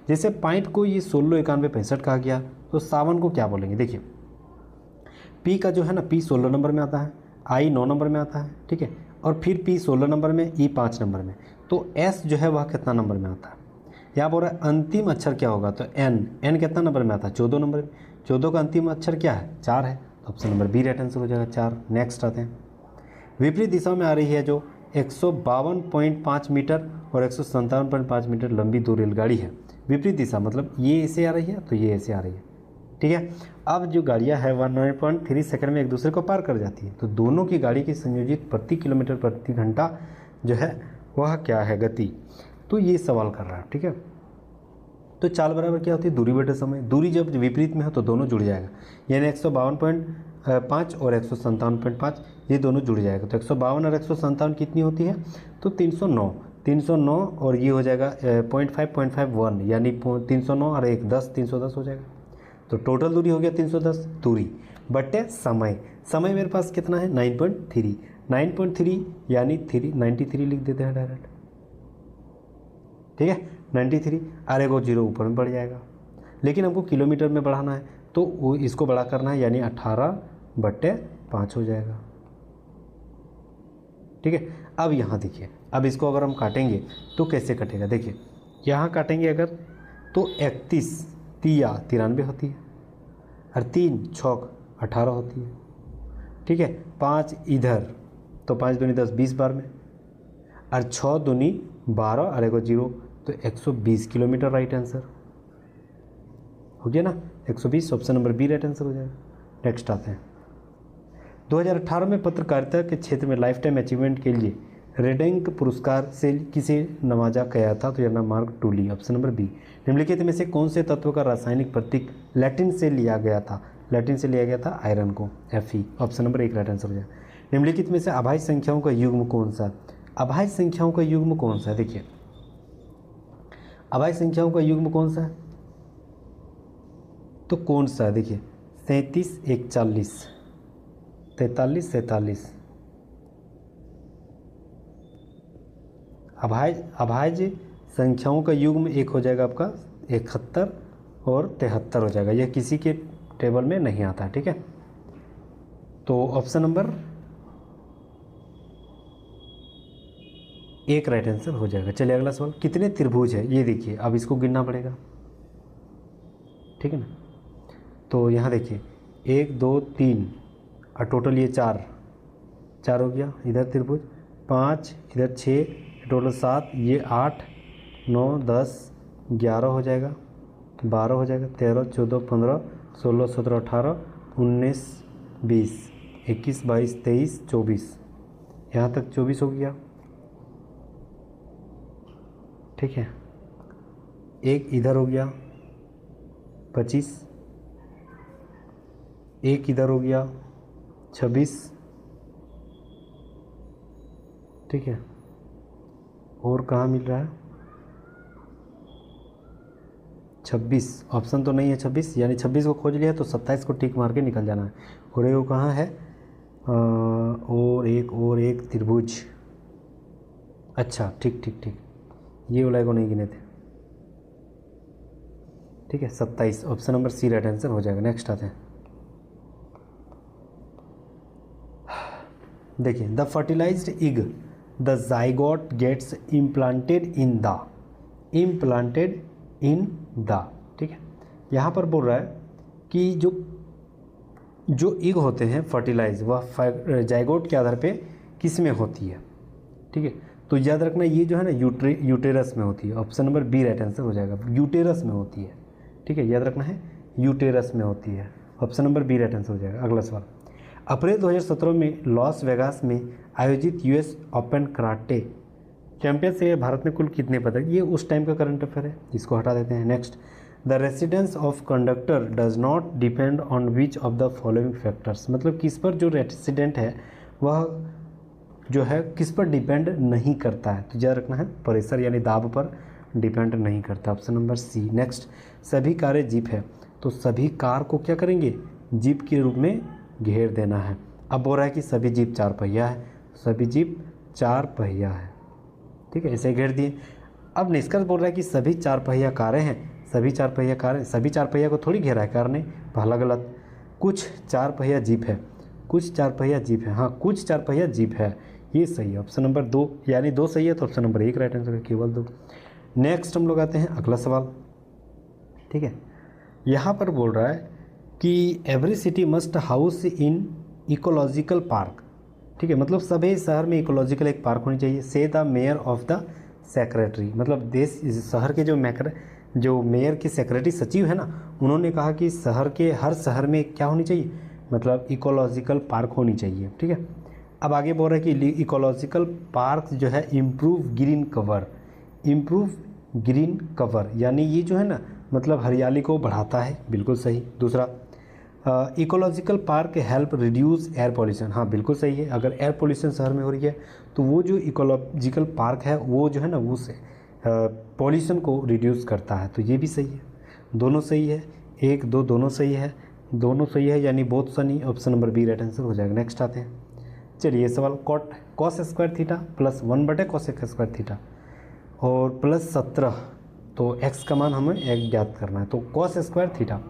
Speaker 1: जैसे पाइप को ये 16 91 65 कहा गया, तो सावन को क्या बोलेंगे? देखिए पी का जो है ना, पी 16 नंबर में आता है, आई 9 नंबर में आता है, ठीक है, और फिर पी 16 नंबर में, ई 5 नंबर में, तो एस जो है वह कितना नंबर में आता है? यहाँ बोल रहा है अंतिम अक्षर क्या होगा, तो एन कितना नंबर में आता है, 14 नंबर में। 14 का अंतिम अक्षर क्या है, 4 है, तो option number B right answer हो जाएगा, 4। नेक्स्ट आते हैं, विपरीत दिशा में आ रही है जो 152.5 मीटर और 157.5 मीटर लंबी 2 रेलगाड़ी है, विपरीत दिशा मतलब ये ऐसे आ रही है तो ये ऐसे आ रही है, ठीक है। अब जो गाड़ियाँ है वह 9.3 सेकंड में एक दूसरे को पार कर जाती है, तो दोनों की गाड़ी की संयोजित प्रति किलोमीटर प्रति घंटा जो है वह क्या है, गति, तो ये सवाल कर रहा है, ठीक है। तो चाल बराबर क्या होती है, दूरी बटे समय, दूरी जब विपरीत में हो तो दोनों जुड़ जाएगा, यानी 152.5 और 157.5 ये दोनों जुड़ जाएगा, तो 152 और 157 कितनी होती है, तो 309 और ये हो जाएगा 0.5 यानी 309 और 1 10 310 हो जाएगा, तो टोटल दूरी हो गया 310 दूरी बटे समय, समय मेरे पास कितना है 9.3 यानी 93 लिख देते हैं डायरेक्ट, ठीक है 93, अरे वो 0 ऊपर में बढ़ जाएगा, लेकिन हमको किलोमीटर में बढ़ाना है तो वो इसको बड़ा करना है, यानी 18/5 हो जाएगा, ठीक है। अब यहाँ देखिए, अब इसको अगर हम काटेंगे तो कैसे कटेगा, देखिए यहाँ काटेंगे अगर तो 31 तिया 93 होती है, और 3 छौक 18 होती है, ठीक है। 5 इधर तो 5 दूनी 10 20 बार में, और 6 दूनी 12 और एगो 0 तो 120 किलोमीटर राइट आंसर हो गया ना, 120 option number B right answer हो जाएगा। नेक्स्ट आते हैं, 2018 में पत्रकारिता के क्षेत्र में लाइफ टाइम अचीवमेंट के लिए रेडिंग पुरस्कार से किसे नवाजा गया था, तो यह नाम मार्क टूली, ऑप्शन नंबर बी। निम्नलिखित में से कौन से तत्व का रासायनिक प्रतीक लैटिन से लिया गया था, लैटिन से लिया गया था आयरन को, Fe, option number 1 right answer हो जाएगा। निम्नलिखित में से अभाज्य संख्याओं का युग्म कौन सा, अभाज्य संख्याओं का युग्म कौन सा है, देखिए अभाज्य संख्याओं का युग्म कौन सा है, तो कौन सा है, देखिए 37 41 43 47, अभाज्य संख्याओं का युग्म एक हो जाएगा आपका 71 और 73 हो जाएगा, यह किसी के टेबल में नहीं आता है, ठीक है। तो ऑप्शन नंबर 1 राइट आंसर हो जाएगा। चलिए अगला सवाल, कितने त्रिभुज है, ये देखिए अब इसको गिनना पड़ेगा, ठीक है ना। तो यहाँ देखिए 1 2 3 और टोटल ये 4 हो गया, इधर त्रिभुज 5 इधर 6 टोटल 7, ये 8 9 10 11 हो जाएगा, 12 हो जाएगा, 13 14 15 16 17 18 19 20 21 22 23 24, यहाँ तक 24 हो गया, ठीक है। एक इधर हो गया 25, एक इधर हो गया 26, ठीक है, और कहाँ मिल रहा है 26, ऑप्शन तो नहीं है 26, यानी 26 को खोज लिया तो 27 को टिक मार के निकल जाना है। और ये वो कहाँ है, और एक त्रिभुज, अच्छा ठीक ठीक ठीक, ये वाला को नहीं गिने थे, ठीक है 27, option number C right answer हो जाएगा। नेक्स्ट आते हैं, देखिए the fertilised egg the zygote gets implanted in the, ठीक है, यहाँ पर बोल रहा है कि जो एग होते हैं फर्टिलाइज, वह जाइगोट के आधार पे किस में होती है, ठीक है, तो याद रखना ये जो है ना यूटेरस में होती है, option number B right answer हो जाएगा, यूटेरस में होती है, ठीक है, याद रखना है यूटेरस में होती है, option number B right answer हो जाएगा। अगला सवाल, अप्रैल 2017 में लॉस वेगास में आयोजित यूएस ओपन कराटे चैंपियन से भारत में कुल कितने पदक, ये उस टाइम का करंट अफेयर है, इसको हटा देते हैं। Next, the residence of conductor does not depend on which of the following factors, मतलब किस पर जो रेसिडेंट है वह जो है किस पर डिपेंड नहीं करता है, तो याद रखना है प्रेशर यानी दाब पर डिपेंड नहीं करता, ऑप्शन नंबर सी। नेक्स्ट, सभी कारें जीप है, तो सभी कार को क्या करेंगे, जीप के रूप में घेर देना है। अब बोल रहा है कि सभी जीप 4 पहिया है, सभी जीप 4 पहिया है, ठीक है, ऐसे घेर दिए। अब निष्कर्ष बोल रहा है कि सभी 4 पहिया कारें हैं, सभी 4 पहिया कारें, सभी 4 पहिया को थोड़ी घेरा है कार ने, पहला गलत, कुछ 4 पहिया जीप है, कुछ 4 पहिया जीप है, हाँ कुछ 4 पहिया जीप है, ये सही है, ऑप्शन नंबर 2, यानी 2 सही है तो ऑप्शन नंबर 1 राइट आंसर है, केवल 2। नेक्स्ट हम लोग आते हैं अगला सवाल, ठीक है, यहाँ पर बोल रहा है कि every city must house in ecological park, ठीक है, मतलब सभी शहर में इकोलॉजिकल एक पार्क होनी चाहिए, से the mayor of the secretary, मतलब देश शहर के जो मेयर की सेक्रेटरी सचिव है ना, उन्होंने कहा कि हर शहर में क्या होनी चाहिए, मतलब इकोलॉजिकल पार्क होनी चाहिए, ठीक है। अब आगे बोल रहा है कि इकोलॉजिकल पार्क जो है इम्प्रूव ग्रीन कवर, यानी ये जो है ना मतलब हरियाली को बढ़ाता है, बिल्कुल सही। दूसरा, ecological park help reduce air pollution, हाँ बिल्कुल सही है, अगर एयर पॉल्यूशन शहर में हो रही है तो वो जो इकोलॉजिकल पार्क है वो जो है ना वो से पॉल्यूशन को रिड्यूस करता है, तो ये भी सही है, दोनों सही है, 1 2 दोनों सही है, दोनों सही है, यानी बोथ सनी, option number B right answer हो जाएगा। नेक्स्ट आते हैं, चलिए सवाल, cos square theta plus 1/cos square theta और प्लस 17, तो x का मान हमें एक ज्ञात करना है, तो कॉस स्क्वायर थीटा,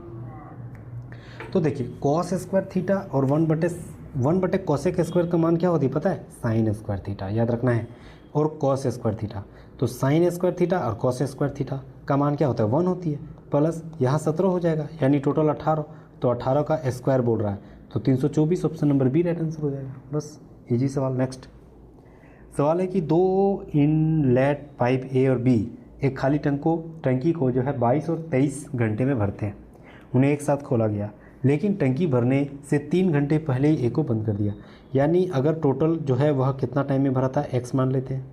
Speaker 1: तो देखिए कॉस स्क्वायर थीटा और 1/cosec स्क्वायर का मान क्या होती है पता है, साइन स्क्वायर थीटा, याद रखना है, और कॉस स्क्वायर थीटा, तो साइन स्क्वायर थीटा और कॉस स्क्वायर थीटा का मान क्या होता है 1 होती है, प्लस यहाँ 17 हो जाएगा, यानी टोटल 18, तो 18 का स्क्वायर बोल रहा है, तो 324, option number B right answer हो जाएगा, बस इजी सवाल। नेक्स्ट सवाल है कि 2 इनलेट पाइप ए और बी एक खाली टंकी को जो है 22 और 23 घंटे में भरते हैं, उन्हें एक साथ खोला गया, लेकिन टंकी भरने से 3 घंटे पहले ही ए को बंद कर दिया, यानी अगर टोटल जो है वह कितना टाइम में भरा था, एक्स मान लेते हैं,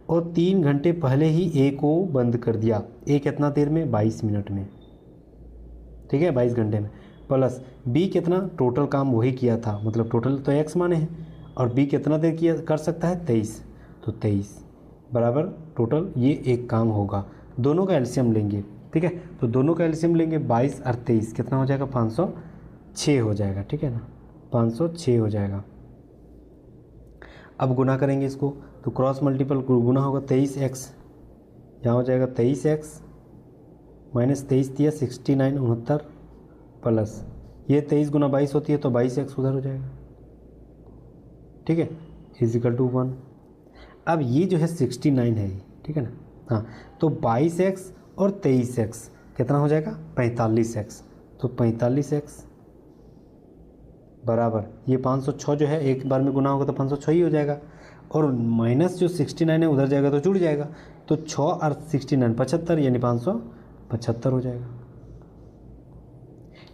Speaker 1: और 3 घंटे पहले ही ए को बंद कर दिया, ए कितना देर में, 22 मिनट में, ठीक है 22 घंटे में, प्लस बी कितना टोटल काम वही किया था, मतलब टोटल तो एक्स माने हैं, और बी कितना देर किया कर सकता है 23, तो 23 बराबर टोटल ये एक काम होगा, दोनों का एलसीएम लेंगे, ठीक है, तो दोनों का एलसीएम लेंगे, 22 और 23 कितना हो जाएगा, 506 हो जाएगा, ठीक है ना, 506 हो जाएगा। अब गुना करेंगे इसको, तो क्रॉस मल्टीपल गुना होगा, 23x यहाँ हो जाएगा 23x माइनस 23 दिया 69 69 प्लस ये 23 गुना 22 होती है, तो 22x उधर हो जाएगा, ठीक है, इजिकल टू 1। अब ये जो है 69 है ये, ठीक है ना, हाँ, तो 22x और 23x कितना हो जाएगा 45x, तो 45x बराबर ये 506 जो है एक बार में गुना होगा तो 506 ही हो जाएगा, और माइनस जो 69 है उधर जाएगा तो जुड़ जाएगा, तो 6 और 69 75, यानी 575 हो जाएगा,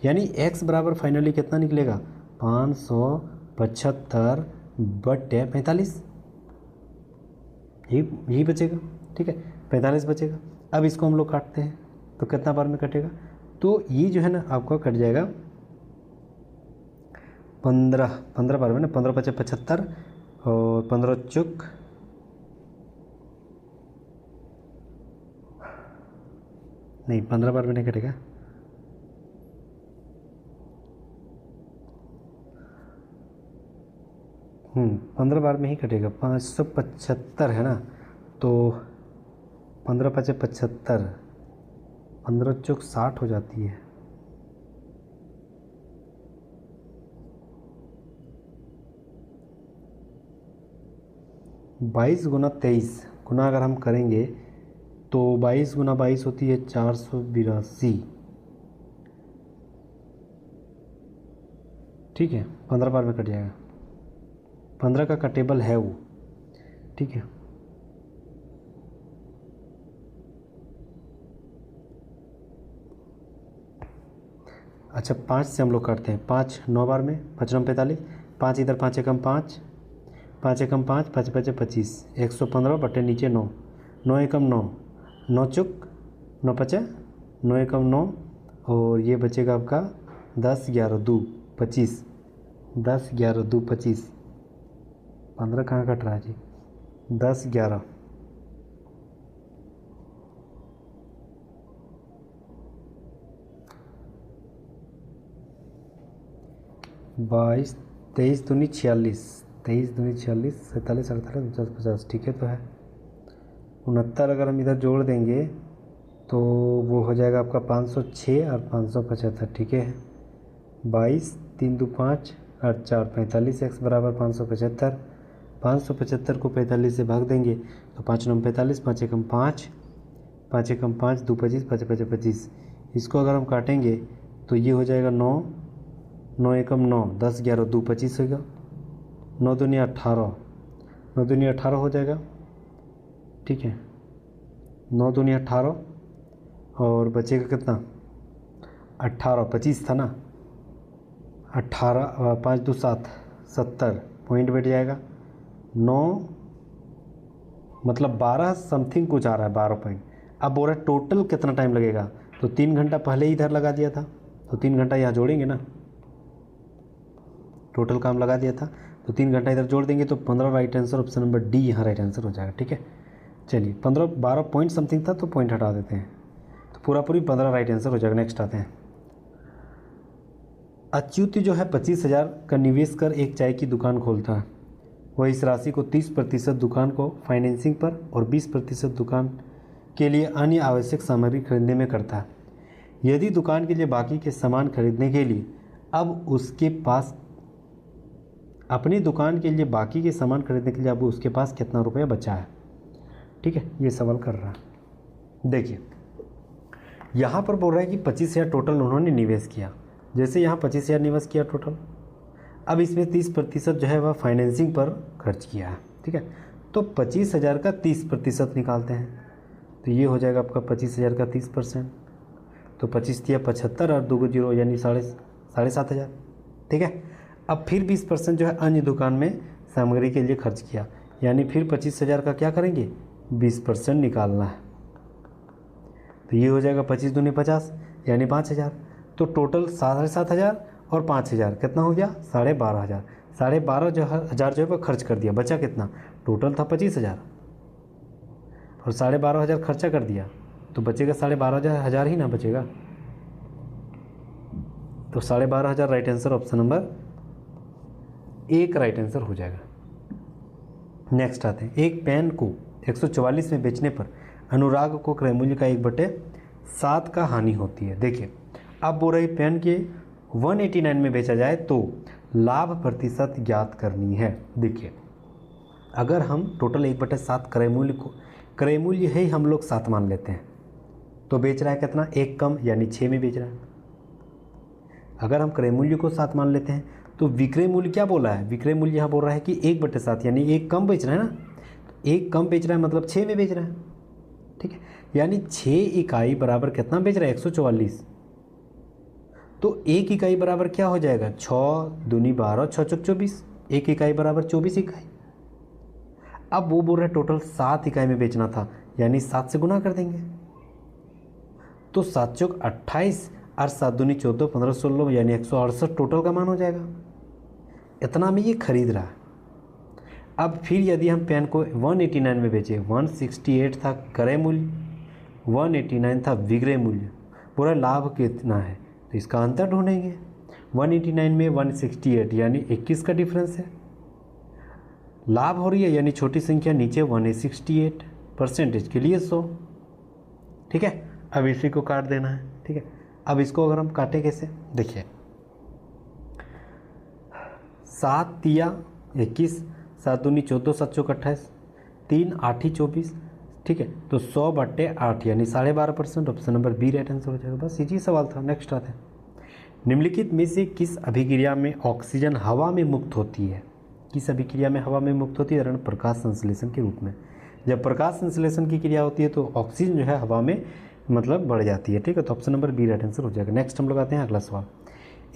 Speaker 1: यानी x बराबर फाइनली कितना निकलेगा 575 बटे 45, यही बचेगा, ठीक है 45 बचेगा। अब इसको हम लोग काटते हैं तो कितना बार में कटेगा, तो ये जो है ना आपका कट जाएगा 15 बार में ना, 15 × 5 = 75 और 15 × 4 = नहीं 15 बार में नहीं कटेगा। हम्म, 15 बार में ही कटेगा। 575 है ना, तो 15 पचे 75, 15 चौक 60 हो जाती है। बाईस गुना 23 गुना अगर हम करेंगे तो 22 गुना 22 होती है 482। ठीक है, 15 बार में कट जाएगा। 15 का कटेबल है वो। ठीक है, अच्छा 5 से हम लोग करते हैं। 5 9 बार में, 5 9 45, 5 इधर, 5 एकम 5, 5 एकम 5, 5 पचे 25, 115 बटे नीचे 9, 9 एकम 9, 9 चुक 9 पचे 9 एकम 9, और ये बचेगा आपका 10 11 2 25, 10 11 2 25। 15 कहाँ कट रहा है जी, 10 11 22 23 दूनी 46, 23 दूनी 46, 47 48 50 50। ठीक है, तो है 69। अगर हम इधर जोड़ देंगे तो वो हो जाएगा आपका 506 और 575। ठीक है, 22 3 2 5 8 4 45, x बराबर 575। 575 को 45 से भाग देंगे तो 5 9 45, 5 एकम 5, 5 एकम 5 2 25, 5 5 25। इसको अगर हम काटेंगे तो ये हो जाएगा 9, 9 एकम 9, 10 11 2 25 होगा, 9 दूनी 18, 9 दूनी 18 हो जाएगा। ठीक है, 9 दूनी 18 और बचेगा कितना, 18 25 था ना, 18 5 2 7 70 पॉइंट बैठ जाएगा। 9 मतलब 12 समथिंग कुछ आ रहा है, 12 पॉइंट। अब बोल रहा है टोटल कितना टाइम लगेगा, तो 3 घंटा पहले ही इधर लगा दिया था, तो 3 घंटा यहाँ जोड़ेंगे ना, टोटल काम लगा दिया था तो 3 घंटा इधर जोड़ देंगे तो 15 right answer, option number D यहाँ राइट आंसर हो जाएगा। ठीक है, चलिए 15 12 पॉइंट समथिंग था तो पॉइंट हटा देते हैं, तो पूरा पूरी 15 राइट आंसर हो जाएगा। नेक्स्ट आते हैं, अच्युत जो है 25,000 का निवेश कर एक चाय की दुकान खोलता है। वह इस राशि को 30% दुकान को फाइनेंसिंग पर और 20% दुकान के लिए अन्य आवश्यक सामग्री खरीदने में करता है। यदि दुकान के लिए बाकी के सामान खरीदने के लिए अब उसके पास अपनी दुकान के लिए बाकी के सामान खरीदने के लिए अब उसके पास कितना रुपया बचा है। ठीक है, ये सवाल कर रहा है। देखिए यहाँ पर बोल रहा है कि 25,000 टोटल उन्होंने निवेश किया। जैसे यहाँ 25,000 निवेश किया टोटल, अब इसमें 30% जो है वह फाइनेंसिंग पर खर्च किया है। ठीक है, तो 25,000 का 30% निकालते हैं तो ये हो जाएगा आपका 25,000 का 30%, तो 25 दिया 75 और 2 0 यानी 7,500। ठीक है, अब फिर 20% जो है अन्य दुकान में सामग्री के लिए खर्च किया, यानी फिर 25,000 का क्या करेंगे, 20% निकालना है। तो ये हो जाएगा 25 दूनी 50 यानी 5,000। तो टोटल 7,500 और 5,000 कितना हो गया, 12,500। 12,500 जो है वो खर्च कर दिया, बचा कितना, टोटल था 25,000 और 12,500 खर्चा कर दिया तो बचेगा 12,500 ही ना बचेगा। तो 12,500 राइट आंसर, ऑप्शन नंबर एक राइट आंसर हो जाएगा। नेक्स्ट आते हैं, एक पेन को 144 में बेचने पर अनुराग को क्रय मूल्य का 1/7 का हानि होती है। देखिए अब बोल रही पेन के 189 में बेचा जाए तो लाभ प्रतिशत ज्ञात करनी है। देखिए अगर हम टोटल 1/7 क्रय मूल्य को, क्रय मूल्य है हम लोग 7 मान लेते हैं, तो बेच रहा है कितना, 1 कम यानी 6 में बेच रहा है। अगर हम क्रय मूल्य को 7 मान लेते हैं तो विक्रय मूल्य क्या बोला है, विक्रय मूल्य यहाँ बोल रहा है कि 1/7 यानी 1 कम बेच रहा है ना, तो 1 कम बेच रहा है मतलब 6 में बेच रहा है। ठीक है, यानी 6 इकाई बराबर कितना बेच रहा है, 144। तो 1 इकाई बराबर क्या हो जाएगा, 6 दूनी 12 6 चौक 24, 1 इकाई बराबर 24 इकाई। अब वो बोल रहे टोटल 7 इकाई में बेचना था, यानी 7 से गुना कर देंगे तो 7 चौक 28 और 7 दूनी 14 15 16 यानी 168 टोटल का मान हो जाएगा। इतना में ये खरीद रहा है। अब फिर यदि हम पेन को 189 में बेचे, 168 था क्रय मूल्य 189 था विक्रय मूल्य, पूरा लाभ कितना है, तो इसका अंतर ढूंढेंगे। 189 में 168 यानी 21 का डिफरेंस है, लाभ हो रही है यानी छोटी संख्या नीचे 168, परसेंटेज के लिए 100। ठीक है, अब इसी को काट देना है। ठीक है, अब इसको अगर हम काटें कैसे, देखिए 7 तिया 21, 7 दूनी 14, 7 चौक 28, 3 8 24। ठीक है, तो 100/8 यानी 12.5%। Option number B right answer हो जाएगा। बस इजी सवाल था। नेक्स्ट आते हैं, निम्नलिखित में से किस अभिक्रिया में ऑक्सीजन हवा में मुक्त होती है? किस अभिक्रिया में हवा में मुक्त होती है? उदाहरण प्रकाश संश्लेषण के रूप में। जब प्रकाश संश्लेषण की क्रिया होती है तो ऑक्सीजन जो है हवा में मतलब बढ़ जाती है। ठीक है, तो option number B right answer हो जाएगा। नेक्स्ट हम लोग आते हैं अगला सवाल।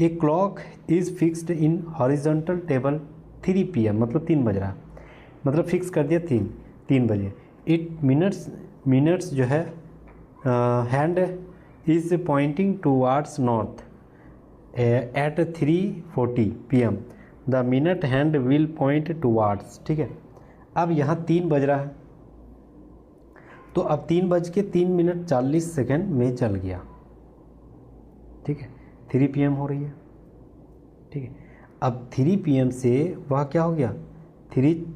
Speaker 1: A clock is fixed in horizontal table 3 PM, मतलब 3 बज रहा है, मतलब फिक्स कर दिया 3 बजे। इट मिनट्स जो है hand is pointing towards north at 3:40 PM, the minute hand will point towards. ठीक है, अब यहाँ 3 बज रहा है, तो अब 3:03:40 में चल गया। ठीक है, 3 PM हो रही है। ठीक है, अब 3 PM से वह क्या हो गया, 3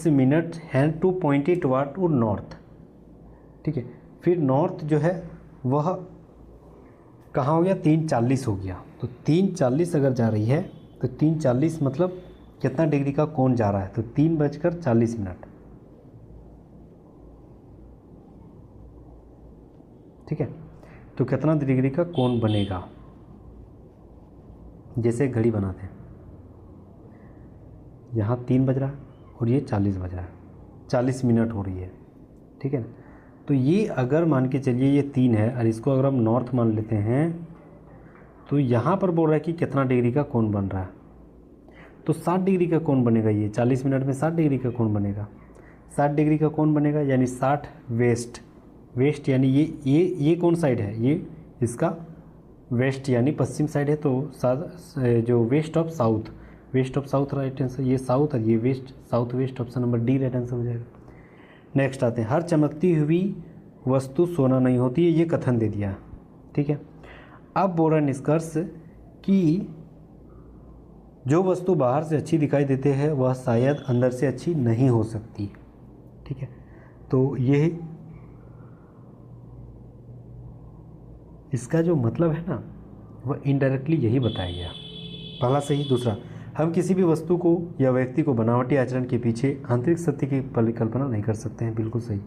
Speaker 1: minute hand to point it to north. ठीक है, फिर नॉर्थ जो है वह कहाँ हो गया, 3:40 हो गया। तो 3:40 अगर जा रही है तो 3:40 मतलब कितना डिग्री का कोण जा रहा है, तो 3:40। ठीक है, तो कितना डिग्री का कोण बनेगा, जैसे घड़ी बनाते हैं, यहाँ 3 बज रहा है और ये 40 बज रहा है, 40 मिनट हो रही है। ठीक है ना, तो ये अगर मान के चलिए ये 3 है और इसको अगर हम नॉर्थ मान लेते हैं, तो यहाँ पर बोल रहा है कि कितना डिग्री का कोण बन रहा है, तो 60 डिग्री का कोण बनेगा। ये 40 मिनट में 60 डिग्री का कोण बनेगा, 60 डिग्री का कोण बनेगा, यानी 60 वेस्ट यानी ये कौन साइड है, ये इसका वेस्ट यानी पश्चिम साइड है, तो जो west of south right answer, ये साउथ और ये west, south west, option number D right answer हो जाएगा। नेक्स्ट आते हैं, हर चमकती हुई वस्तु सोना नहीं होती है, ये कथन दे दिया। ठीक है, अब बोल रहा निष्कर्ष कि जो वस्तु बाहर से अच्छी दिखाई देते हैं वह शायद अंदर से अच्छी नहीं हो सकती। ठीक है, तो यही इसका जो मतलब है ना, वह इनडायरेक्टली यही बताया गया। पहला सही। दूसरा, हम किसी भी वस्तु को या व्यक्ति को बनावटी आचरण के पीछे आंतरिक सत्य की परिकल्पना नहीं कर सकते हैं, बिल्कुल सही।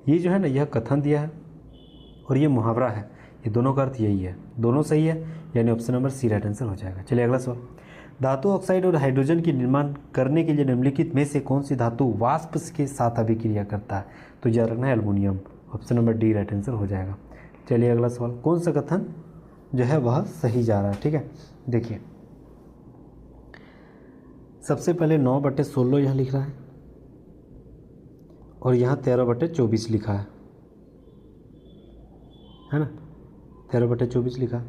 Speaker 1: ये जो है ना, यह कथन दिया है और ये मुहावरा है, ये दोनों का अर्थ यही है, दोनों सही है, यानी option number C right answer हो जाएगा। चलिए अगला सवाल, धातु ऑक्साइड और हाइड्रोजन की निर्माण करने के लिए निम्नलिखित में से कौन सी धातु वाष्प के साथ अभिक्रिया करता है? तो याद रखना है aluminium, option number D right answer हो जाएगा। चलिए अगला सवाल, कौन सा कथन जो है वह सही जा रहा है? ठीक है, देखिए सबसे पहले 9/16 यहाँ लिख रहा है और यहाँ 13/24 लिखा है ना, 13/24 लिखा है।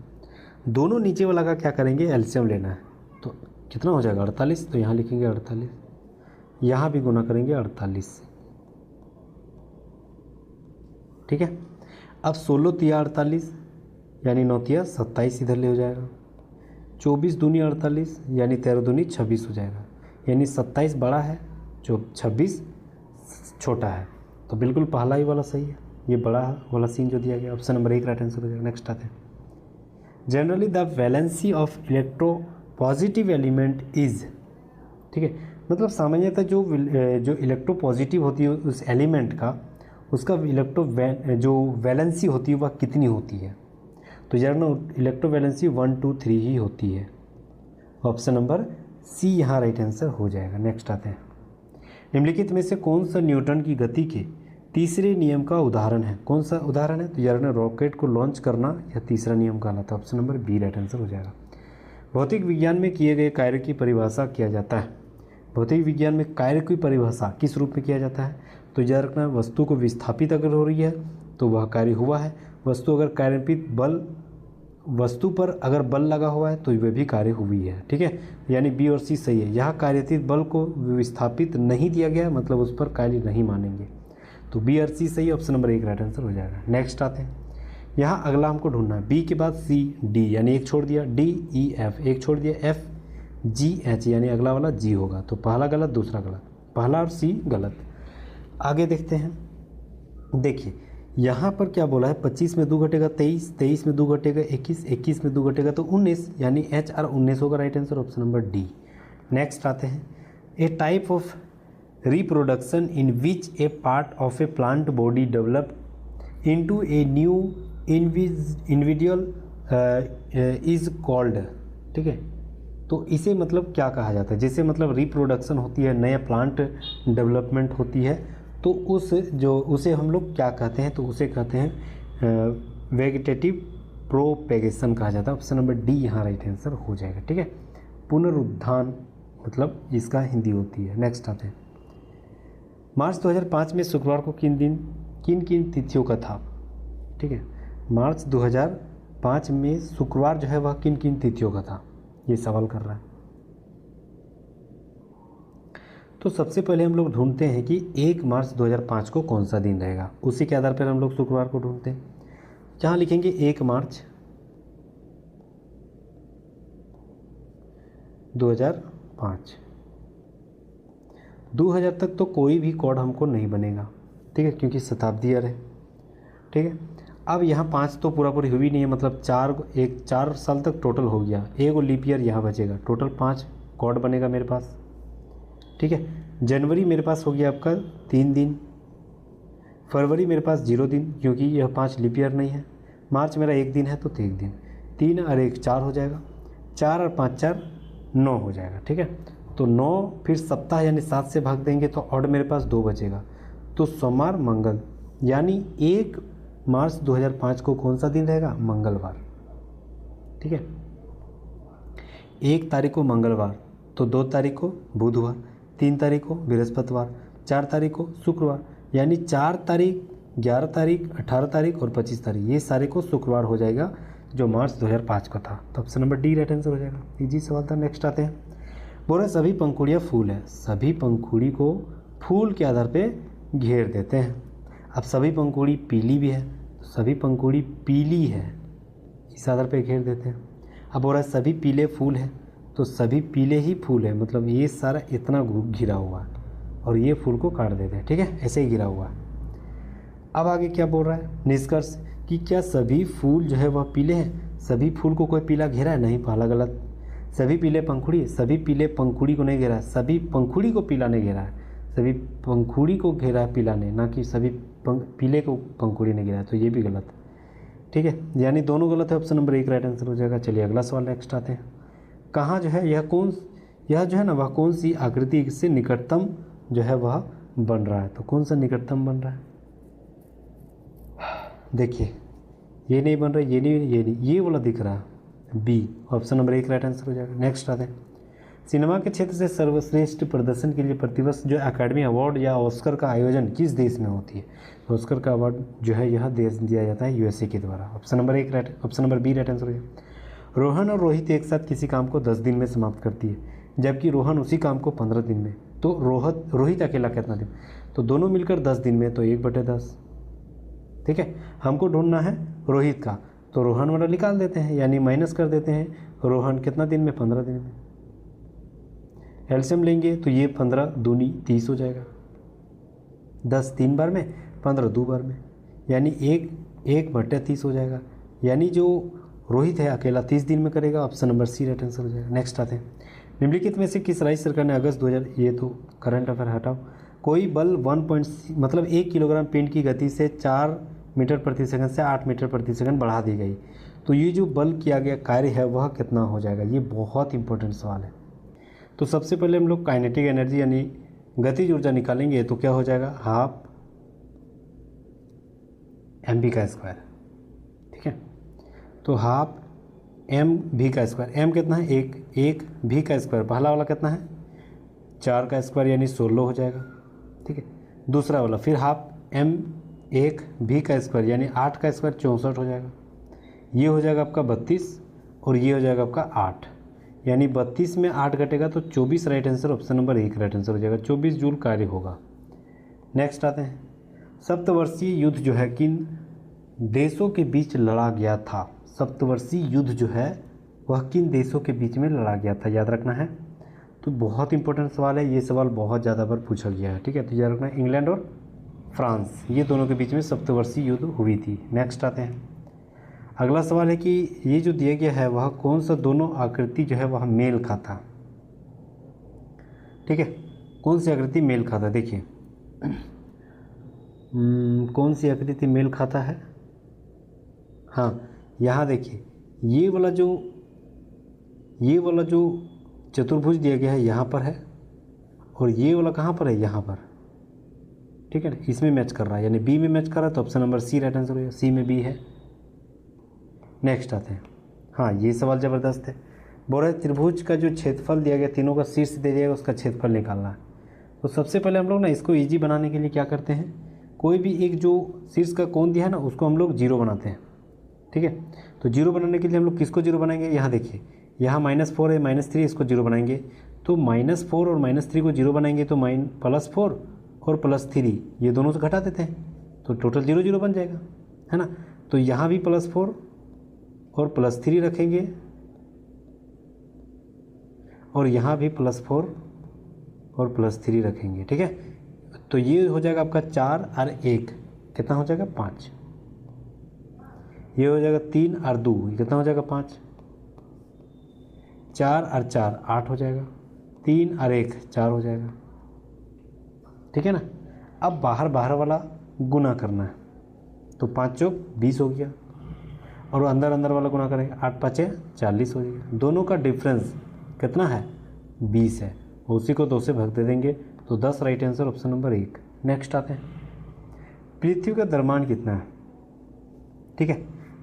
Speaker 1: दोनों नीचे वाला का क्या करेंगे, एलसीएम लेना है, तो कितना हो जाएगा 48, तो यहाँ लिखेंगे 48, यहाँ भी गुना करेंगे 48 से। ठीक है, अब 16 तिया 48 यानी 9 तिया 27 इधर ले हो जाएगा, 24 दूनी 48 यानी 13 दूनी 26 हो जाएगा, यानी 27 बड़ा है जो 26 छोटा है, तो बिल्कुल पहला ही वाला सही है, ये बड़ा वाला सीन जो दिया गया, ऑप्शन नंबर 1 राइट आंसर हो जाएगा। नेक्स्ट आते हैं, generally the valency of electro positive element is, ठीक है, मतलब सामान्यतः जो इलेक्ट्रो पॉजिटिव होती है उस एलिमेंट का, उसका जो वैलेंसी होती है वह कितनी होती है? तो यार ना इलेक्ट्रो वैलेंसी 1 2 3 ही होती है, ऑप्शन नंबर सी यहाँ राइट आंसर हो जाएगा। नेक्स्ट आते हैं, निम्नलिखित में से कौन सा न्यूटन की गति के तीसरे नियम का उदाहरण है? कौन सा उदाहरण है? तो यार ना रॉकेट को लॉन्च करना यह तीसरा नियम कहलाता है, option number B right answer हो जाएगा। भौतिक विज्ञान में किए गए कार्य की परिभाषा किया जाता है, भौतिक विज्ञान में कार्य की परिभाषा किस रूप में किया जाता है? तो याद रखना वस्तु को विस्थापित अगर हो रही है तो वह कार्य हुआ है, वस्तु अगर कार्यान्वित बल, वस्तु पर अगर बल लगा हुआ है तो वह भी कार्य हुई है। ठीक है, यानी बी और सी सही है। यहाँ कार्यान्वित बल को विस्थापित नहीं दिया गया, मतलब उस पर कार्य नहीं मानेंगे, तो बी और सी सही, ऑप्शन नंबर 1 राइट आंसर हो जाएगा। नेक्स्ट आते हैं, यहाँ अगला हमको ढूंढना है, बी के बाद सी डी यानी एक छोड़ दिया, डी ई एफ एक छोड़ दिया, एफ जी एच यानी अगला वाला जी होगा। तो पहला गलत दूसरा गलत, पहला और सी गलत। आगे देखते हैं, देखिए यहाँ पर क्या बोला है, 25 में 2 घटेगा 23, 23 में 2 घटेगा 21, 21 में 2 घटेगा तो 19 यानी एच आर 19 होगा right answer, option number D. Next आते हैं, a type of reproduction in which a part of a plant body develop into a new individual is called, ठीक है। तो इसे मतलब क्या कहा जाता है, जैसे मतलब रिप्रोडक्शन होती है, नया प्लांट डेवलपमेंट होती है, तो उसे हम लोग क्या कहते हैं, तो उसे कहते हैं वेजिटेटिव प्रोपेगेशन कहा जाता है। ऑप्शन नंबर डी यहाँ राइट आंसर हो जाएगा, ठीक है। पुनरुत्थान मतलब इसका हिंदी होती है। नेक्स्ट आते हैं, मार्च 2005 में शुक्रवार को किन किन तिथियों का था, ठीक है। मार्च 2005 में शुक्रवार जो है वह किन किन तिथियों का था, ये सवाल कर रहा है। तो सबसे पहले हम लोग ढूंढते हैं कि 1 मार्च 2005 को कौन सा दिन रहेगा, उसी के आधार पर हम लोग शुक्रवार को ढूंढते हैं। जहाँ लिखेंगे 1 मार्च 2005, 2000 तक तो कोई भी कोड हमको नहीं बनेगा, ठीक है, क्योंकि शताब्दी ईयर है, ठीक है। अब यहाँ 5 तो पूरी हुई नहीं है, मतलब 4 साल तक टोटल हो गया, एक लीप ईयर यहाँ बचेगा, टोटल 5 कोड बनेगा मेरे पास, ठीक है। जनवरी मेरे पास हो गया आपका 3 दिन, फरवरी मेरे पास 0 दिन क्योंकि यह 5 लीप ईयर नहीं है, मार्च मेरा 1 दिन है तो 1 दिन, 3 और 1 4 हो जाएगा, 4 और 5 4 9 हो जाएगा, ठीक है। तो 9 फिर सप्ताह यानी 7 से भाग देंगे तो ऑड मेरे पास 2 बचेगा, तो सोमवार मंगल यानी 1 मार्च 2005 को कौन सा दिन रहेगा, मंगलवार, ठीक है। 1 तारीख को मंगलवार, तो 2 तारीख को बुधवार, 3 तारीख को बृहस्पतिवार, 4 तारीख को शुक्रवार, यानी 4 तारीख 11 तारीख 18 तारीख और 25 तारीख ये सारे को शुक्रवार हो जाएगा जो मार्च 2005 का था। तो option number D right answer हो जाएगा, इजी सवाल था। नेक्स्ट आते हैं, बोल रहे सभी पंखुड़ियाँ फूल है, सभी पंखुड़ी को फूल के आधार पे घेर देते हैं। अब सभी पंखुड़ी पीली भी है, तो सभी पंखुड़ी पीली है इस आधार पे घेर देते हैं। अब बोल रहा है सभी पीले फूल है, तो सभी पीले ही फूल है, मतलब ये सारा इतना घिरा हुआ है और ये फूल को काट देते हैं, ठीक है, ऐसे ही घिरा हुआ है। अब आगे क्या बोल रहा है, निष्कर्ष कि क्या सभी फूल जो है वह पीले हैं, सभी फूल को कोई पीला घेरा है, नहीं, पहला गलत। सभी पीले पंखुड़ी, सभी पीले पंखुड़ी को नहीं घेरा है, सभी पंखुड़ी को पीला नहीं घेरा है, सभी पंखुड़ी को घेरा है पीला ने, ना कि सभी पीले को पंखुड़ी ने घेरा है, तो ये भी गलत, ठीक है, यानी दोनों गलत है। ऑप्शन नंबर 1 राइट आंसर हो जाएगा। चलिए अगला सवाल नेक्स्ट आते हैं, कहाँ जो है यह जो है ना वह कौन सी आकृति से निकटतम जो है वह बन रहा है, तो कौन सा निकटतम बन रहा है, देखिए ये नहीं बन रहा, ये नहीं, ये वाला दिख रहा है, B, option number 1 right answer हो जाएगा। नेक्स्ट आते हैं, सिनेमा के क्षेत्र से सर्वश्रेष्ठ प्रदर्शन के लिए प्रतिवर्ष जो एकेडमी अवार्ड या ऑस्कर का आयोजन किस देश में होती है, तो ऑस्कर का अवार्ड जो है यह देश दिया जाता है यूएसए के द्वारा। Option number B right answer हो जाएगा। रोहन और रोहित एक साथ किसी काम को 10 दिन में समाप्त करती है, जबकि रोहन उसी काम को 15 दिन में, तो रोहित अकेला कितना दिन, तो दोनों मिलकर 10 दिन में, तो 1/10, ठीक है। हमको ढूंढना है रोहित का, तो रोहन वाला निकाल देते हैं यानी माइनस कर देते हैं, रोहन कितना दिन में, 15 दिन में, एलसीएम लेंगे तो ये 15 दूनी 30 हो जाएगा, 10 3 बार में, 15 2 बार में, यानी 1/30 हो जाएगा, यानी जो रोहित है अकेला 30 दिन में करेगा। Option number C right answer हो जाएगा। नेक्स्ट आते हैं, निम्नलिखित में से किस राज्य सरकार ने अगस्त 2000, ये तो करंट अफेयर हटाओ, कोई बल मतलब 1 किलोग्राम पिंड की गति से 4 मीटर प्रति सेकंड से 8 मीटर प्रति सेकंड बढ़ा दी गई, तो ये जो बल किया गया कार्य है वह कितना हो जाएगा, ये बहुत इंपॉर्टेंट सवाल है। तो सबसे पहले हम लोग काइनेटिक एनर्जी यानी गतिज ऊर्जा निकालेंगे, तो क्या हो जाएगा, हाफ mv का स्क्वायर, ठीक है, तो हाफ mv का स्क्वायर, m कितना है, 1 v का स्क्वायर, पहला वाला कितना है 4 का स्क्वायर यानी 16 हो जाएगा, ठीक है। दूसरा वाला फिर हाफ m1 v का स्क्वायर यानी 8 का स्क्वायर 64 हो जाएगा, ये हो जाएगा आपका 32 और ये हो जाएगा आपका 8, यानी 32 में 8 घटेगा तो 24 right answer, option number 1 right answer हो जाएगा, 24 जूल कार्य होगा। नेक्स्ट आते हैं, सप्तवर्षीय युद्ध जो है किन देशों के बीच लड़ा गया था? सप्तवर्षीय युद्ध जो है वह किन देशों के बीच में लड़ा गया था, याद रखना है। तो बहुत इंपॉर्टेंट सवाल है, ये सवाल बहुत ज़्यादा बार पूछा गया है, ठीक है। तो याद रखना है इंग्लैंड और फ्रांस, ये दोनों के बीच में सप्तवर्षीय युद्ध हुई थी। नेक्स्ट आते हैं, अगला सवाल है कि ये जो दिया गया है वह कौन सा दोनों आकृति जो है वह मेल खाता, ठीक है। कौन सी आकृति मेल खाता, देखिए कौन सी आकृति मेल खाता है। हाँ, यहाँ देखिए ये वाला जो चतुर्भुज दिया गया है यहाँ पर है, और ये वाला कहाँ पर है, यहाँ पर, ठीक है ना, इसमें मैच कर रहा है, यानी बी में मैच कर रहा है। तो option number C right answer हो, सी में बी है। नेक्स्ट आते हैं, हाँ ये सवाल ज़बरदस्त है। बोल रहे त्रिभुज का जो क्षेत्रफल दिया गया, तीनों का शीर्ष दे दिया गया, उसका क्षेत्रफल निकालना है। तो सबसे पहले हम लोग ना इसको ईजी बनाने के लिए क्या करते हैं, कोई भी एक जो शीर्ष का कोण दिया है ना उसको हम लोग जीरो बनाते हैं, ठीक है। तो जीरो बनाने के लिए हम लोग किसको जीरो बनाएंगे, यहाँ देखिए यहाँ -4 है, -3, इसको जीरो बनाएंगे। तो -4 और -3 को जीरो बनाएंगे तो +4 और +3 ये दोनों से घटा देते हैं, तो टोटल 0 0 बन जाएगा, है ना। तो यहाँ भी +4 और +3 रखेंगे, और यहाँ भी +4 और +3 रखेंगे, ठीक है। तो ये हो जाएगा आपका 4 और 1 कितना हो जाएगा 5, ये हो जाएगा 3 और 2 कितना हो जाएगा 5, 4 और 4 8 हो जाएगा, 3 और 1 4 हो जाएगा, ठीक है ना। अब बाहर वाला गुना करना है, तो 5 चौक 20 हो गया, और अंदर वाला गुना करेंगे 8 5 40 हो जाएगा। दोनों का डिफरेंस कितना है 20 है, उसी को 2 से भाग दे देंगे, तो 10 right answer option number 1। Next आते हैं, पृथ्वी का द्रव्यमान कितना है, ठीक है।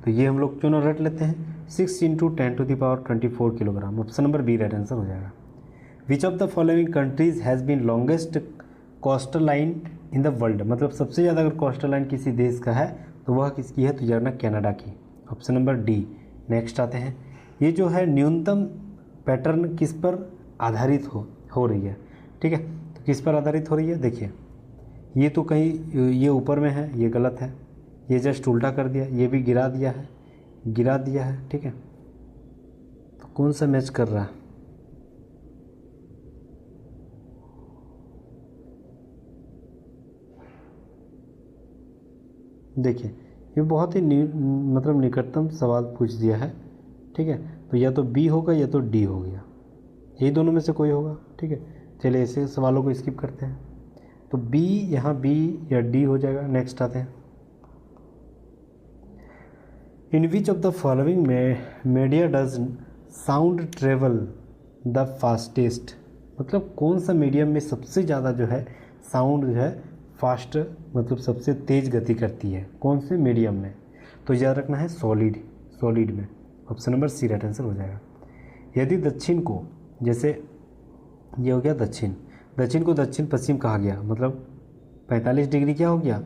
Speaker 1: तो ये हम लोग क्यों ना रट लेते हैं, 6 × 10⁻24 kilogram, option number B right answer हो जाएगा। Which of the following countries has been longest coastal line in the world, मतलब सबसे ज़्यादा अगर कोस्टल लाइन किसी देश का है तो वह किसकी है, तो जानना कनाडा की, ऑप्शन नंबर डी। नेक्स्ट आते हैं, ये जो है न्यूनतम पैटर्न किस पर आधारित हो रही है, ठीक है। तो किस पर आधारित हो रही है, देखिए ये तो कहीं ये ऊपर में है, ये गलत है, ये जस्ट उल्टा कर दिया, ये भी गिरा दिया है, ठीक है। तो कौन सा मैच कर रहा है, देखिए ये बहुत ही मतलब निकटतम सवाल पूछ दिया है, ठीक है। तो या तो बी होगा या तो डी हो गया, यही दोनों में से कोई होगा, ठीक है। चलिए ऐसे सवालों को स्किप करते हैं, तो बी, यहाँ बी या डी हो जाएगा। नेक्स्ट आते हैं, in which of the following media does sound travel the fastest, मतलब कौन सा मीडियम में सबसे ज़्यादा जो है साउंड जो है फास्ट, मतलब सबसे तेज़ गति करती है, कौन से मीडियम में। तो याद रखना है सॉलिड में, option number C right answer हो जाएगा। यदि दक्षिण को, जैसे ये हो गया दक्षिण को दक्षिण पश्चिम कहा गया, मतलब 45 डिग्री क्या हो गया,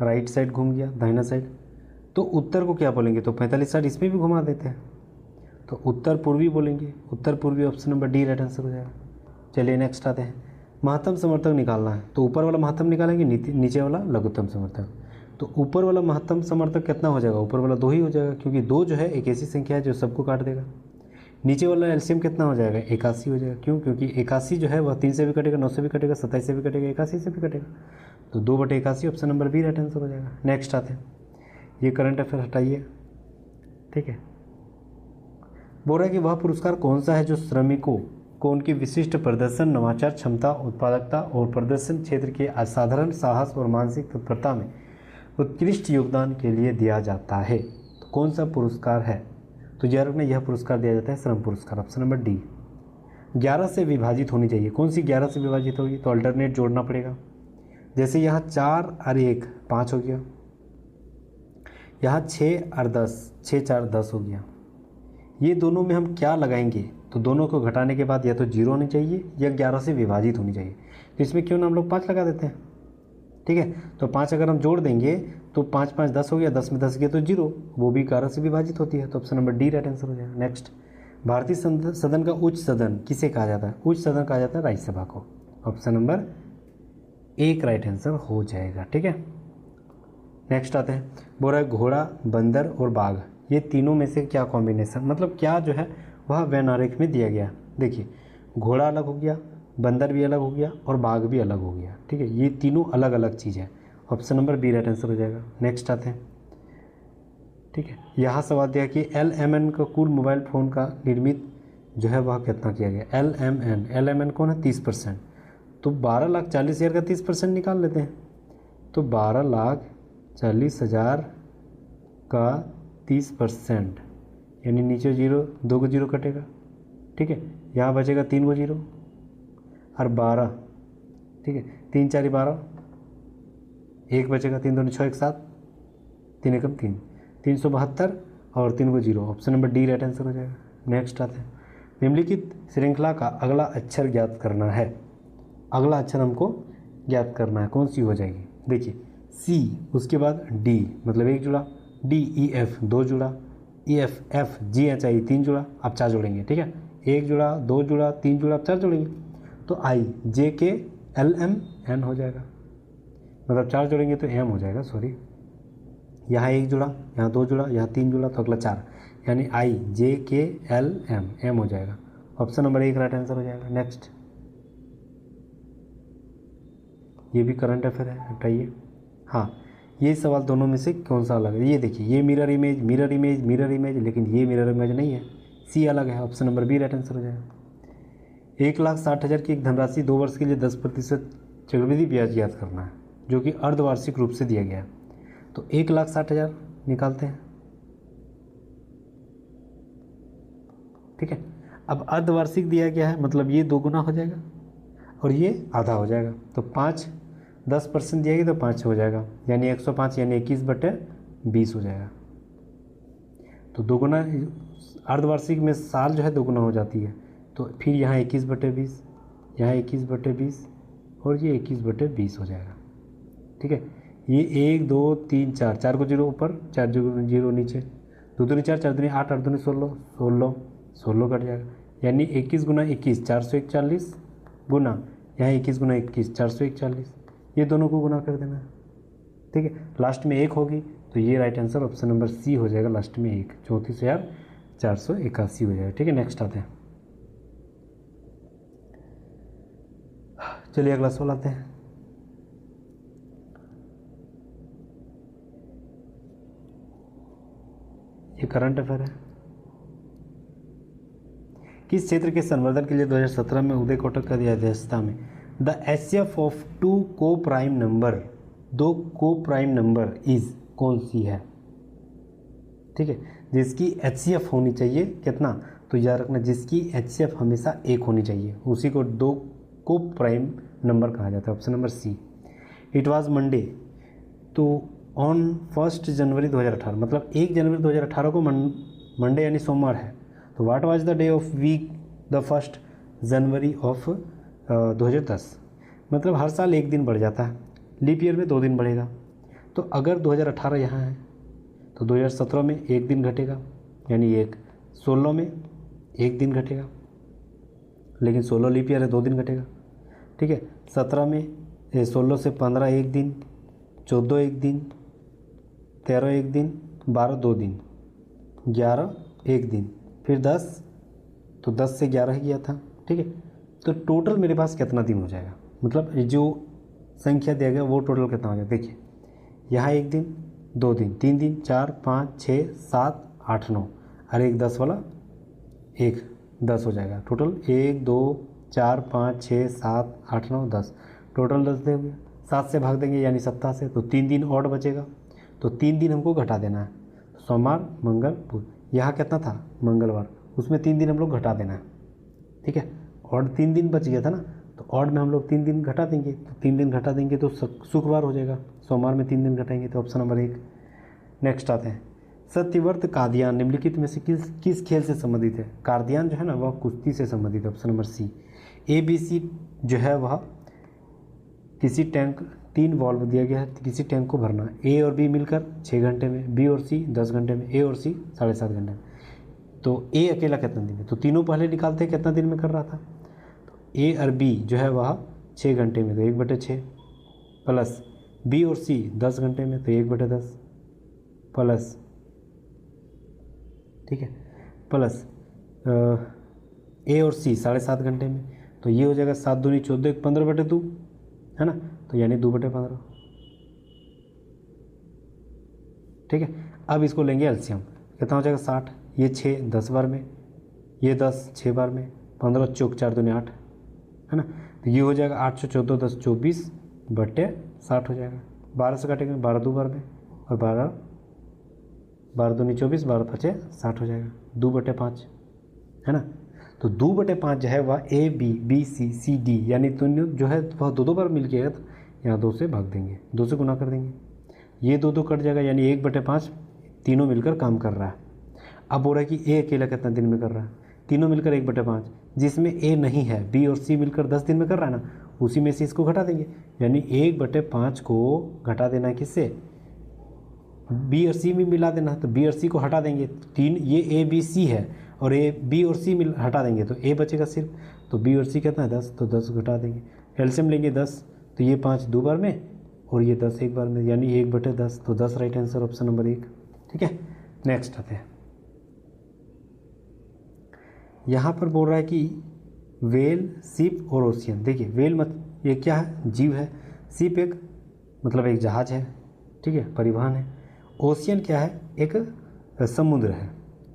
Speaker 1: राइट साइड घूम गया, दाहिना साइड। तो उत्तर को क्या बोलेंगे, तो 45 साइड इसमें भी घुमा देते हैं, तो उत्तर पूर्वी बोलेंगे, उत्तर पूर्वी, option number D right answer हो जाएगा। चलिए नेक्स्ट आते हैं, महत्तम समर्थक निकालना है, तो ऊपर वाला महत्तम निकालेंगे, नीचे वाला लघुत्तम समर्थक। तो ऊपर वाला महत्तम समर्थक कितना हो जाएगा, ऊपर वाला 2 ही हो जाएगा, क्योंकि 2 जो है एक ऐसी संख्या है जो सबको काट देगा। नीचे वाला एलसीएम कितना हो जाएगा, 81 हो जाएगा, क्यों, क्योंकि 81 जो है वह 3 से भी कटेगा, 9 से भी कटेगा, 27 से भी कटेगा, 81 से भी कटेगा, तो 2/81 option number B right answer हो जाएगा। नेक्स्ट आते हैं, ये करंट अफेयर हटाइए, ठीक है। बोल रहा है कि वह पुरस्कार कौन सा है जो श्रमिकों को उनकी विशिष्ट प्रदर्शन, नवाचार क्षमता, उत्पादकता और प्रदर्शन क्षेत्र के असाधारण साहस और मानसिक तत्परता में उत्कृष्ट योगदान के लिए दिया जाता है। तो कौन सा पुरस्कार है, तो यार ने यह पुरस्कार दिया जाता है श्रम पुरस्कार, ऑप्शन नंबर डी। 11 से विभाजित होनी चाहिए, कौन सी 11 से विभाजित होगी, तो अल्टरनेट जोड़ना पड़ेगा। जैसे यहाँ 4 और 1 5 हो गया, यहाँ 6 और 10, 6 4 10 हो गया। ये दोनों में हम क्या लगाएंगे, तो दोनों को घटाने के बाद या तो 0 होनी चाहिए या 11 से विभाजित होनी चाहिए। तो इसमें क्यों ना हम लोग 5 लगा देते हैं, ठीक है। तो 5 अगर हम जोड़ देंगे तो 5 5 10 हो गया, 10 में 10 गया तो 0, वो भी 11 से विभाजित होती है, तो option number D right answer हो जाएगा। नेक्स्ट, भारतीय सदन का उच्च सदन किसे कहा जाता है, उच्च सदन कहा जाता है राज्यसभा को, ऑप्शन नंबर 1 राइट आंसर हो जाएगा, ठीक है। नेक्स्ट आते हैं, बोल रहा है घोड़ा, बंदर और बाघ, ये तीनों में से क्या कॉम्बिनेशन, मतलब क्या जो है वह वेन आरेख में दिया गया। देखिए घोड़ा अलग हो गया, बंदर भी अलग हो गया और बाघ भी अलग हो गया, ठीक है, ये तीनों अलग अलग चीज़ है। Option number B right answer हो जाएगा। नेक्स्ट आते हैं, ठीक है, यहाँ सवाल दिया कि LMN का कुल मोबाइल फ़ोन का निर्मित जो है वह कितना किया गया। LMN कौन है, 30%, तो 12,40,000 का 30% निकाल लेते हैं, तो 12,40,000 का 30%, यानी नीचे जीरो, 2 को जीरो कटेगा, ठीक है, यहाँ बचेगा 3 को जीरो और 12, ठीक है, 3 4 12, 1 बचेगा, 3 2 6 1 7, 3 एकम 3, 372 और 3 को zero. Option number D right answer हो जाएगा। नेक्स्ट आते हैं, निम्नलिखित श्रृंखला का अगला अक्षर ज्ञात करना है। अगला अक्षर हमको ज्ञात करना है, कौन सी हो जाएगी। देखिए C, उसके बाद D मतलब 1 जुड़ा, DEF 2 जुड़ा, EFF GHI 3 जुड़ा, अब 4 जोड़ेंगे, ठीक है, 1 जुड़ा, 2 जुड़ा, 3 जुड़ा, अब 4 जोड़ेंगे, तो IJKLMN हो जाएगा, मतलब 4 जोड़ेंगे तो M हो जाएगा, सॉरी, यहाँ 1 जुड़ा, यहाँ 2 जुड़ा, यहाँ 3 जुड़ा, तो अगला 4, यानी IJKLM M हो जाएगा। ऑप्शन नंबर 1 राइट आंसर हो जाएगा। नेक्स्ट, ये भी करंट अफेयर है, हटाइए। हाँ, ये सवाल दोनों में से कौन सा अलग है। ये देखिए, ये mirror image mirror image mirror image, लेकिन ये मिरर इमेज नहीं है, सी अलग है। Option number B right answer हो जाएगा। 1,60,000 की एक धनराशि 2 वर्ष के लिए 10% चक्रवृद्धि ब्याज ज्ञात करना है, जो कि अर्धवार्षिक रूप से दिया गया है। तो 1,60,000 निकालते हैं, ठीक है। अब अर्धवार्षिक दिया गया है, मतलब ये 2 गुना हो जाएगा और ये आधा हो जाएगा, तो 10% दिया गया तो 5 हो जाएगा, यानी 105, यानी 21/20 हो जाएगा। तो 2 गुना, अर्धवार्षिक में साल जो है 2 गुना हो जाती है, तो फिर यहाँ 21/20, यहाँ 21/20 और ये 21/20 हो जाएगा, ठीक है। ये 1 2 3 4, 4 को जीरो ऊपर, 4 जीरो नीचे, 2 दूनी 4, 4 दूनी 8, 8 दूनी 16, 16 कट जाएगा, यानी 21 गुना 21 441 गुना, यहाँ 21 गुना 21 441, ये दोनों को गुना कर देना है, ठीक है। लास्ट में 1 होगी, तो ये right answer option number C हो जाएगा, लास्ट में 1, 34,481 हो जाएगा, ठीक है। नेक्स्ट आते हैं, चलिए अगला सवाल आते हैं। ये करंट अफेयर है। किस क्षेत्र के संवर्धन के लिए 2017 में उदय कोटक की अध्यक्षता में द HCF ऑफ 2 को प्राइम नंबर, 2 को प्राइम नंबर इज कौन सी है, ठीक है, जिसकी HCF होनी चाहिए कितना, तो याद रखना जिसकी HCF हमेशा 1 होनी चाहिए, उसी को 2 को प्राइम नंबर कहा जाता है। Option number C. It was Monday, तो ऑन 1 जनवरी 2018, मतलब 1 जनवरी 2018 को मंडे यानी सोमवार है, तो what was the day of week the 1 January of 2010, मतलब हर साल 1 दिन बढ़ जाता है, लीप ईयर में 2 दिन बढ़ेगा, तो अगर 2018 यहाँ है तो 2017 में 1 दिन घटेगा, यानी 16 में 1 दिन घटेगा, लेकिन 16 लीप ईयर है, 2 दिन घटेगा, ठीक है। 17 में 16 से 15 1 दिन, 14 1 दिन, 13 1 दिन, 12 2 दिन, 11 1 दिन, फिर 10, तो 10 से 11 ही गया था, ठीक है। तो टोटल मेरे पास कितना दिन हो जाएगा, मतलब जो संख्या दिया गया वो टोटल कितना हो जाएगा। देखिए यहाँ 1 दिन, 2 दिन, 3 दिन, 4 5 6 7 8 9 और 1 10 वाला 1 10 हो जाएगा। टोटल 1 2 4 5 6 7 8 9 10, टोटल 10 देंगे, 7 से भाग देंगे यानी सप्ताह से, तो 3 दिन और बचेगा, तो 3 दिन हमको घटा देना है, सोमवार मंगल बुध, यहाँ कितना था मंगलवार, उसमें 3 दिन हम लोग घटा देना है, ठीक है। और 3 दिन बच गया था ना, तो ऑड में हम लोग 3 दिन घटा देंगे, तो 3 दिन घटा देंगे तो शुक्रवार हो जाएगा, सोमवार में 3 दिन घटाएंगे, तो ऑप्शन नंबर 1। नेक्स्ट आते हैं, सत्यव्रत कादियान निम्नलिखित में से किस खेल से संबंधित है। कादियान जो है ना वह कुश्ती से संबंधित है, ऑप्शन नंबर सी। ABC जो है वह किसी टैंक, 3 वॉल्व दिया गया है, किसी टैंक को भरना, A और B मिलकर 6 घंटे में, B और C 10 घंटे में, A और C 7.5 घंटे में, तो A अकेला कितना दिन में, तो तीनों पहले निकालते हैं कितना दिन में कर रहा था, तो A और B जो है वह 6 घंटे में, तो 1/6 प्लस बी और सी 10 घंटे में, तो 1/10 प्लस, ठीक है, प्लस ए और सी 7.5 घंटे में, तो ये हो जाएगा 7 दूनी 14, 15/2 है ना, तो यानी 2/15। ठीक है, अब इसको लेंगे एलसीएम, कितना हो जाएगा 60, ये 6 10 बार में, ये 10 6 बार में, 15 चौक 4 दूनी 8 है ना, तो ये हो जाएगा 8 से 14 10 24/60 हो जाएगा। 12 से काटेंगे 12 2 बार में, और 12 दूनी 24, 12 5 60 हो जाएगा, 2/5 है ना। तो 2/5 जो है वह A B B C C D यानी दोनों जो है वह 2 बार मिल गया, तो यहाँ 2 से भाग देंगे, 2 से गुना कर देंगे, ये 2 कट जाएगा, यानी 1/5 तीनों मिलकर काम कर रहा है। अब हो रहा है कि ए अकेला कितना दिन में कर रहा है, तीनों मिलकर 1/5, जिसमें ए नहीं है, बी और सी मिलकर 10 दिन में कर रहा है ना, उसी में से इसको घटा देंगे, यानी 1/5 को घटा देना है किससे, बी और सी में मिला देना है, तो बी और सी को हटा देंगे, 3 ये ए बी सी है और ए बी और सी मिल हटा देंगे तो ए बचेगा सिर्फ, तो बी और सी कितना है 10, तो 10 घटा देंगे, एलसीएम लेंगे 10, तो ये 5 2 बार में और ये 10 1 बार में, यानी 1/10, तो 10 राइट आंसर ऑप्शन नंबर 1। ठीक है, नेक्स्ट आते हैं, यहाँ पर बोल रहा है कि वेल शिप और ओशियन। देखिए वेल मत ये क्या है, जीव है, शिप एक मतलब एक जहाज है, ठीक है, परिवहन है, ओशियन क्या है, एक समुद्र है,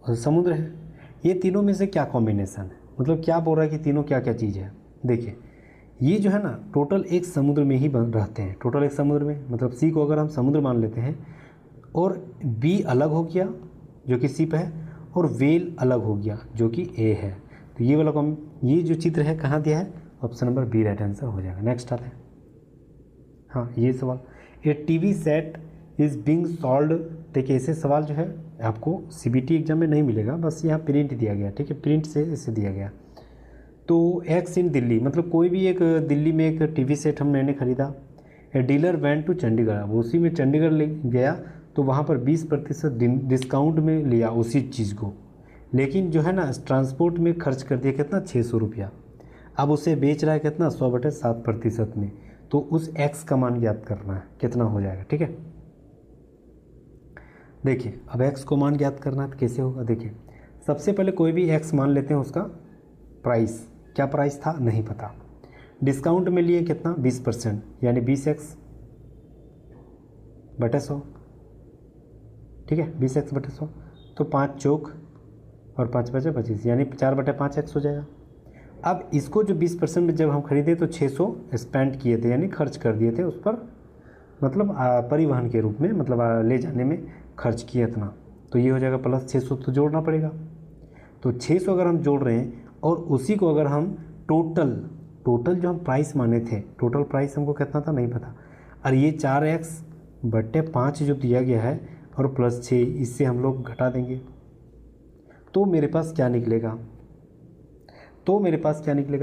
Speaker 1: और समुद्र है, ये तीनों में से क्या कॉम्बिनेशन है, मतलब क्या बोल रहा है कि तीनों क्या क्या चीज़ है। देखिए ये जो है ना टोटल एक समुद्र में ही रहते हैं, टोटल एक समुद्र में, मतलब सी को अगर हम समुद्र मान लेते हैं और बी अलग हो गया जो कि शिप है, और वेल अलग हो गया जो कि ए है, तो ये वाला ये जो चित्र है कहाँ दिया है, option number B right answer हो जाएगा। नेक्स्ट आता है, हाँ ये सवाल, a TV set is being solve. देखिए ऐसे सवाल जो है आपको सीबीटी एग्जाम में नहीं मिलेगा, बस यहाँ प्रिंट दिया गया, ठीक है, प्रिंट से इसे दिया गया। तो एक्स इन दिल्ली, मतलब कोई भी एक दिल्ली में एक टीवी सेट हम मैंने खरीदा, a dealer went to Chandigarh, वो उसी में चंडीगढ़ ले गया, तो वहाँ पर 20% डिस्काउंट में लिया उसी चीज़ को, लेकिन जो है ना ट्रांसपोर्ट में खर्च कर दिया कितना 600 रुपया, अब उसे बेच रहा है कितना 100/7% में, तो उस एक्स का मान ज्ञात करना है कितना हो जाएगा। ठीक है, देखिए अब एक्स को मान ज्ञात करना है तो कैसे होगा, देखिए सबसे पहले कोई भी एक्स मान लेते हैं, उसका प्राइस क्या प्राइस था नहीं पता, डिस्काउंट में लिए कितना 20%, यानी 20x/100, ठीक है, 20x/100, तो 5 चौक और 5 बचे 25, यानी 4/5x हो जाएगा। अब इसको जो 20% में जब हम खरीदे तो 600 स्पेंड किए थे, यानी खर्च कर दिए थे उस पर, मतलब परिवहन के रूप में, मतलब ले जाने में खर्च किया इतना, तो ये हो जाएगा प्लस 600 तो जोड़ना पड़ेगा, तो 600 अगर हम जोड़ रहे हैं और उसी को अगर हम टोटल जो हम प्राइस माने थे, टोटल प्राइस हमको कितना था नहीं पता, और ये 4x/5 जो दिया गया है और प्लस 6 इससे हम लोग घटा देंगे, तो मेरे पास क्या निकलेगा,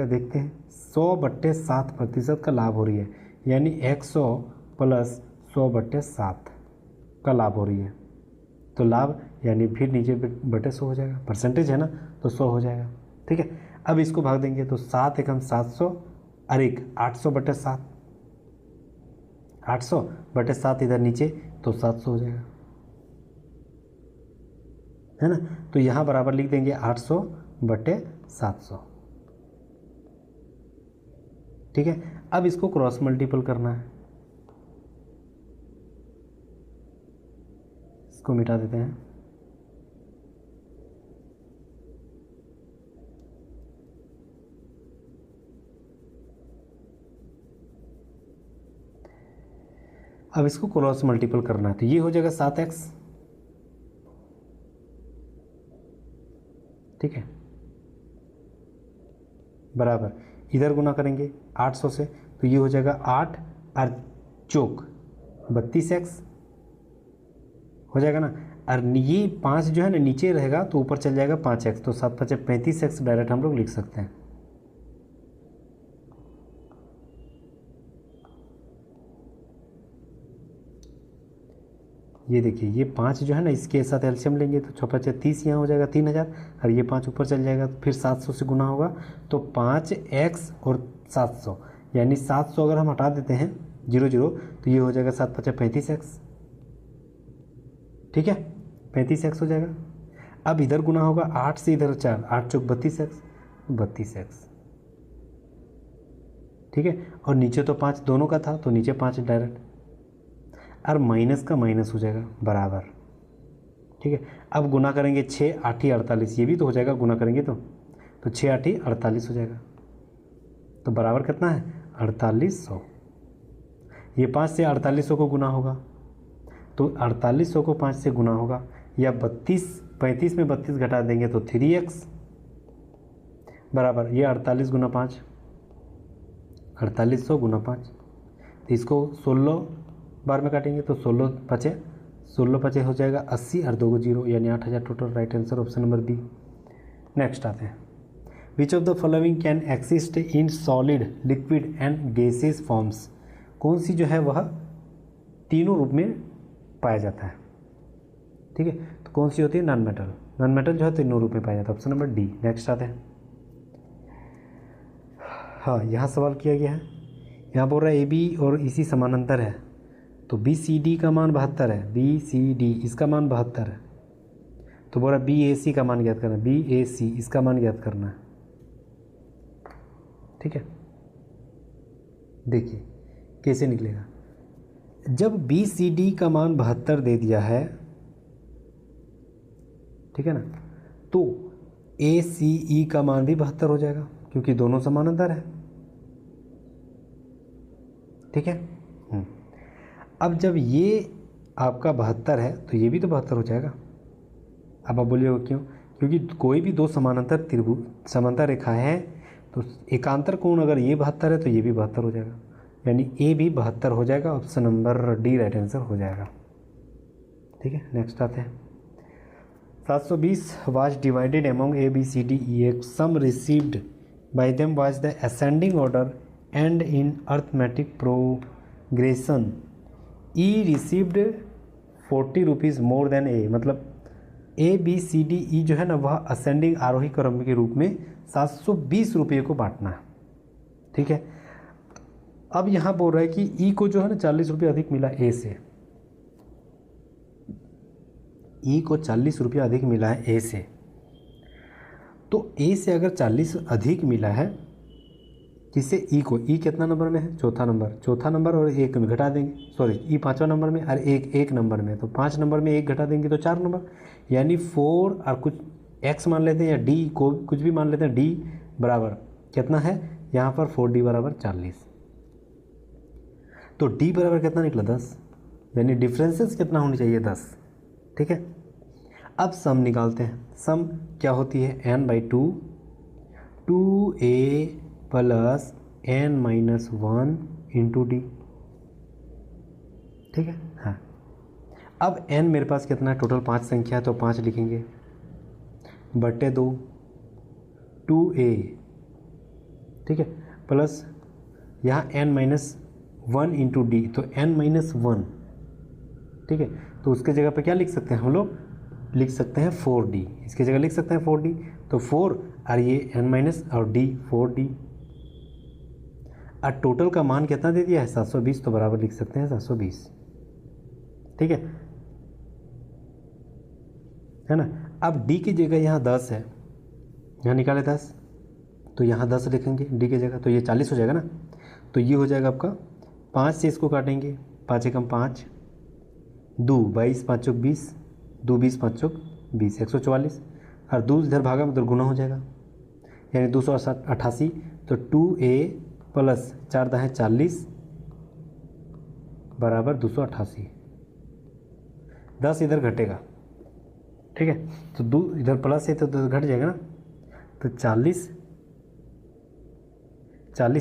Speaker 1: देखते हैं, 100/7% का लाभ हो रही है, यानी 100 प्लस 100/7 का लाभ हो रही है, तो लाभ यानी फिर नीचे बटे 100 हो जाएगा, परसेंटेज है ना तो 100 हो जाएगा। ठीक है, अब इसको भाग देंगे तो 7 एकम 700 और एक 800/7, 800/7 इधर नीचे तो 700 हो जाएगा, है ना, तो यहाँ बराबर लिख देंगे 800/700। ठीक है, अब इसको क्रॉस मल्टीपल करना है, इसको मिटा देते हैं, अब इसको क्रॉस मल्टीपल करना है, तो ये हो जाएगा 7x, ठीक है, बराबर इधर गुना करेंगे 800 से, तो ये हो जाएगा 8 और चौक 32x हो जाएगा ना, और ये 5 जो है ना नीचे रहेगा तो ऊपर चल जाएगा 5x, तो 7×5 35x डायरेक्ट हम लोग लिख सकते हैं। ये देखिए ये 5 जो है ना इसके साथ एल्शियम लेंगे तो 6×5 30, यहाँ हो जाएगा 3000, और ये 5 ऊपर चल जाएगा तो फिर 700 से गुना होगा, तो 5x और 700, यानी 700 अगर हम हटा देते हैं 0 0, तो ये हो जाएगा 7 5 35x, ठीक है, 35x हो जाएगा। अब इधर गुना होगा 8 से इधर 4, 8 चौक 32x, 32x, ठीक है। और नीचे तो 5 दोनों का था, तो नीचे 5 डायरेक्ट, और माइनस का माइनस हो जाएगा बराबर, ठीक है। अब गुना करेंगे 6 8 48, ये भी तो हो जाएगा गुना करेंगे तो 6 8 48 हो जाएगा, तो बराबर कितना है 4800। ये 5 से 4800 को गुना होगा, तो 4800 को 5 से गुना होगा, या 35 में 32 घटा देंगे तो 3x बराबर, ये 48 गुना 5, 4800 गुना 5, तो इसको 16 बार में काटेंगे तो 16 5 हो जाएगा 80, और 2 को 0, यानी 8000 total. Right answer option number B. Next आते हैं, which of the following can exist in solid, liquid and gases forms. कौन सी जो है वह तीनों रूप में पाया जाता है, ठीक है। तो कौन सी होती है, नॉन मेटल। नॉन मेटल जो है तीनों रूप में पाया जाता है, ऑप्शन नंबर डी। नेक्स्ट आते हैं, हाँ यहाँ सवाल किया गया है, यहाँ बोल रहा है ए बी और इसी समानांतर है, तो बी सी डी का मान 72 है, बी सी डी इसका मान 72 है, तो बोल रहा है बी ए सी का मान ज्ञात करना है, बी ए सी इसका मान ज्ञात करना है, ठीक है। देखिए कैसे निकलेगा, जब बी सी डी का मान 72 दे दिया है, ठीक है ना, तो ए सी ई का मान भी 72 हो जाएगा, क्योंकि दोनों समानांतर है, ठीक है। अब जब ये आपका 72 है तो ये भी तो 72 हो जाएगा। अब आप बोलिएगा क्यों, क्योंकि कोई भी दो समानांतर त्रिभुज समांतर रेखाएं हैं, तो एकांतर कोण अगर ये 72 है तो ये भी 72 हो जाएगा, यानी ए भी 72 हो जाएगा, option number D right answer हो जाएगा, ठीक है। नेक्स्ट आते हैं, 720 was divided among A B C D E F, sum received by them was the ascending order and in arithmetic progression, E received 40 rupees more than A, मतलब A B C D ई जो है ना वह ascending आरोही क्रम के रूप में 720 रुपये को बांटना है, ठीक है। अब यहाँ बोल रहा है कि ई को जो है ना 40 रुपये अधिक मिला ए से, ई को 40 रुपये अधिक मिला है ए से, तो ए से अगर 40 अधिक मिला है किससे, ई को, ई कितना नंबर में है, चौथा नंबर और एक में घटा देंगे, सॉरी ई 5वां नंबर में और एक नंबर में, तो 5 नंबर में एक घटा देंगे तो 4 नंबर, यानी 4 और कुछ एक्स मान लेते हैं या डी को कुछ भी मान लेते हैं, डी बराबर कितना है यहाँ पर 4D बराबर 40, तो डी बराबर कितना निकला 10, यानी डिफरेंसेस कितना होनी चाहिए 10, ठीक है। अब सम निकालते हैं, सम क्या होती है n/2 2a plus n-1 into D, ठीक है। हाँ अब n मेरे पास कितना है, टोटल 5 संख्या है तो 5 लिखेंगे, बटे 2 2a, ठीक है, प्लस यहाँ n-1 इंटू डी, तो n-1, ठीक है, तो उसके जगह पे क्या लिख सकते हैं हम लोग, लिख सकते हैं 4D, इसकी जगह लिख सकते हैं 4D, तो 4 और ये n- और d 4D, और टोटल का मान कितना दे दिया है 720, तो बराबर लिख सकते हैं 720, ठीक है ना। अब d की जगह यहाँ 10 है, यहाँ निकाले 10, तो यहाँ 10 लिखेंगे d की जगह, तो ये 40 हो जाएगा ना, तो ये हो जाएगा आपका 5 से इसको काटेंगे, 5 एकम 5, 2 22 5 चौक 20, 2 20 5 चौक 20 144, और 2 इधर भागा में उधर गुना हो जाएगा, यानी 288, तो 2a प्लस 4 दाएँ 40 बराबर 288, 10 इधर घटेगा, ठीक है, तो 2 इधर प्लस है तो घट जाएगा ना, तो 40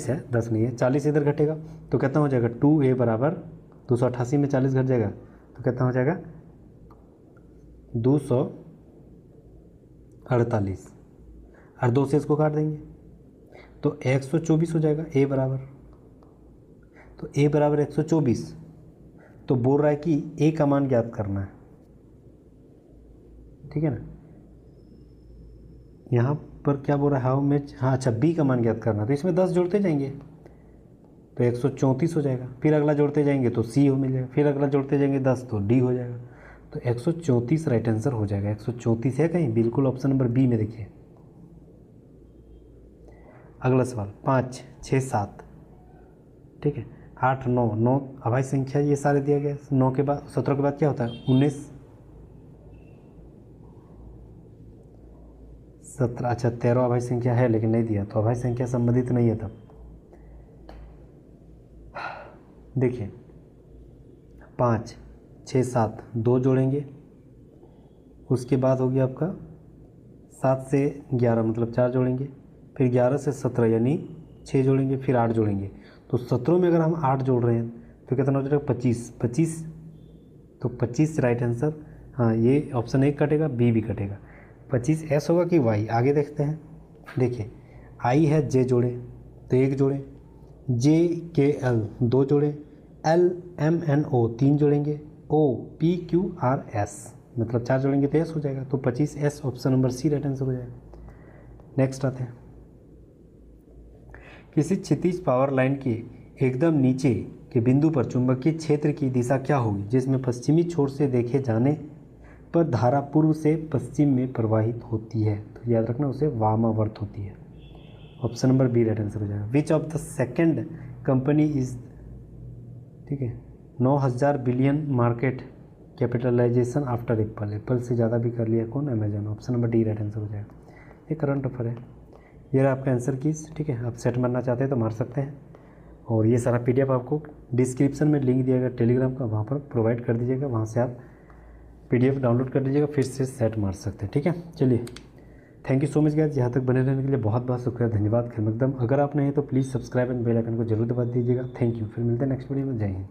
Speaker 1: है, 10 नहीं है, 40 इधर घटेगा तो कितना हो जाएगा, 2a बराबर 288 में 40 घट जाएगा तो कितना हो जाएगा 248, और 2 से इसको काट देंगे तो 124 हो जाएगा a बराबर, तो a बराबर 124, तो बोल रहा है कि a का मान ज्ञात करना है, ठीक है ना। यहाँ पर क्या बोल रहा है, हाउ मच, हाँ अच्छा b का मान ज्ञात करना, तो इसमें 10 जोड़ते जाएंगे, तो 134 हो जाएगा। फिर अगला जोड़ते जाएंगे तो सी हो मिलेगा, फिर अगला जोड़ते जाएंगे 10 तो डी हो जाएगा। तो 134 राइट आंसर हो जाएगा। 134 है कहीं, बिल्कुल ऑप्शन नंबर बी में देखिए। अगला सवाल 5, 6, 7, ठीक है, 8, 9, 9 अभाज्य संख्या ये सारे दिया गया। 9 के बाद 17 के बाद क्या होता है 19, 17, अच्छा 13 अभाज्य संख्या है लेकिन नहीं दिया, तो अभाज्य संख्या संबंधित नहीं है तब। देखिए 5, 6, 7 2 जोड़ेंगे, उसके बाद हो गया आपका 7 से 11 मतलब 4 जोड़ेंगे, फिर 11 से 17 यानी 6 जोड़ेंगे, फिर 8 जोड़ेंगे। तो 17 में अगर हम 8 जोड़ रहे हैं तो कितना हो जाएगा 25, 25 तो 25 राइट आंसर। हाँ ये ऑप्शन ए कटेगा, बी भी कटेगा। 25 एस होगा कि वाई, आगे देखते हैं। देखिए आई है जे जोड़े तो 1 जोड़े, जे के एल 2 जोड़े, एल एम एन ओ 3 जोड़ेंगे, O P Q R S मतलब 4 जोड़ेंगे तो एस हो जाएगा। तो 25 S option number C right answer हो जाएगा। नेक्स्ट आते हैं, किसी क्षैतिज पावर लाइन के एकदम नीचे के बिंदु पर चुंबकीय क्षेत्र की दिशा क्या होगी जिसमें पश्चिमी छोर से देखे जाने पर धारा पूर्व से पश्चिम में प्रवाहित होती है। तो याद रखना उसे वामावर्त होती है। Option number B right answer हो जाएगा। Which of the second company is, ठीक है, 9000 billion market capitalisation after Apple, Apple से ज़्यादा भी कर लिया कौन, Amazon. Option number D right answer हो जाएगा। ये करंट अफेयर है, ये रहा आपका आंसर कीज, ठीक है। आप सेट मारना चाहते हैं तो मार सकते हैं। और ये सारा पीडीएफ आपको डिस्क्रिप्शन में लिंक दिया गया टेलीग्राम का, वहाँ पर प्रोवाइड कर दीजिएगा, वहाँ से आप पीडीएफ डाउनलोड कर लीजिएगा, फिर से सेट मार सकते हैं, ठीक है। चलिए thank you so much guys, यहाँ तक बने रहने के लिए बहुत बहुत शुक्रिया, धन्यवाद। खिदमतदम अगर आप नहीं हैं तो please subscribe and bell icon को जरूर दबा दीजिएगा। थैंक यू, फिर मिलते हैं नेक्स्ट वीडियो में। जय हिंद।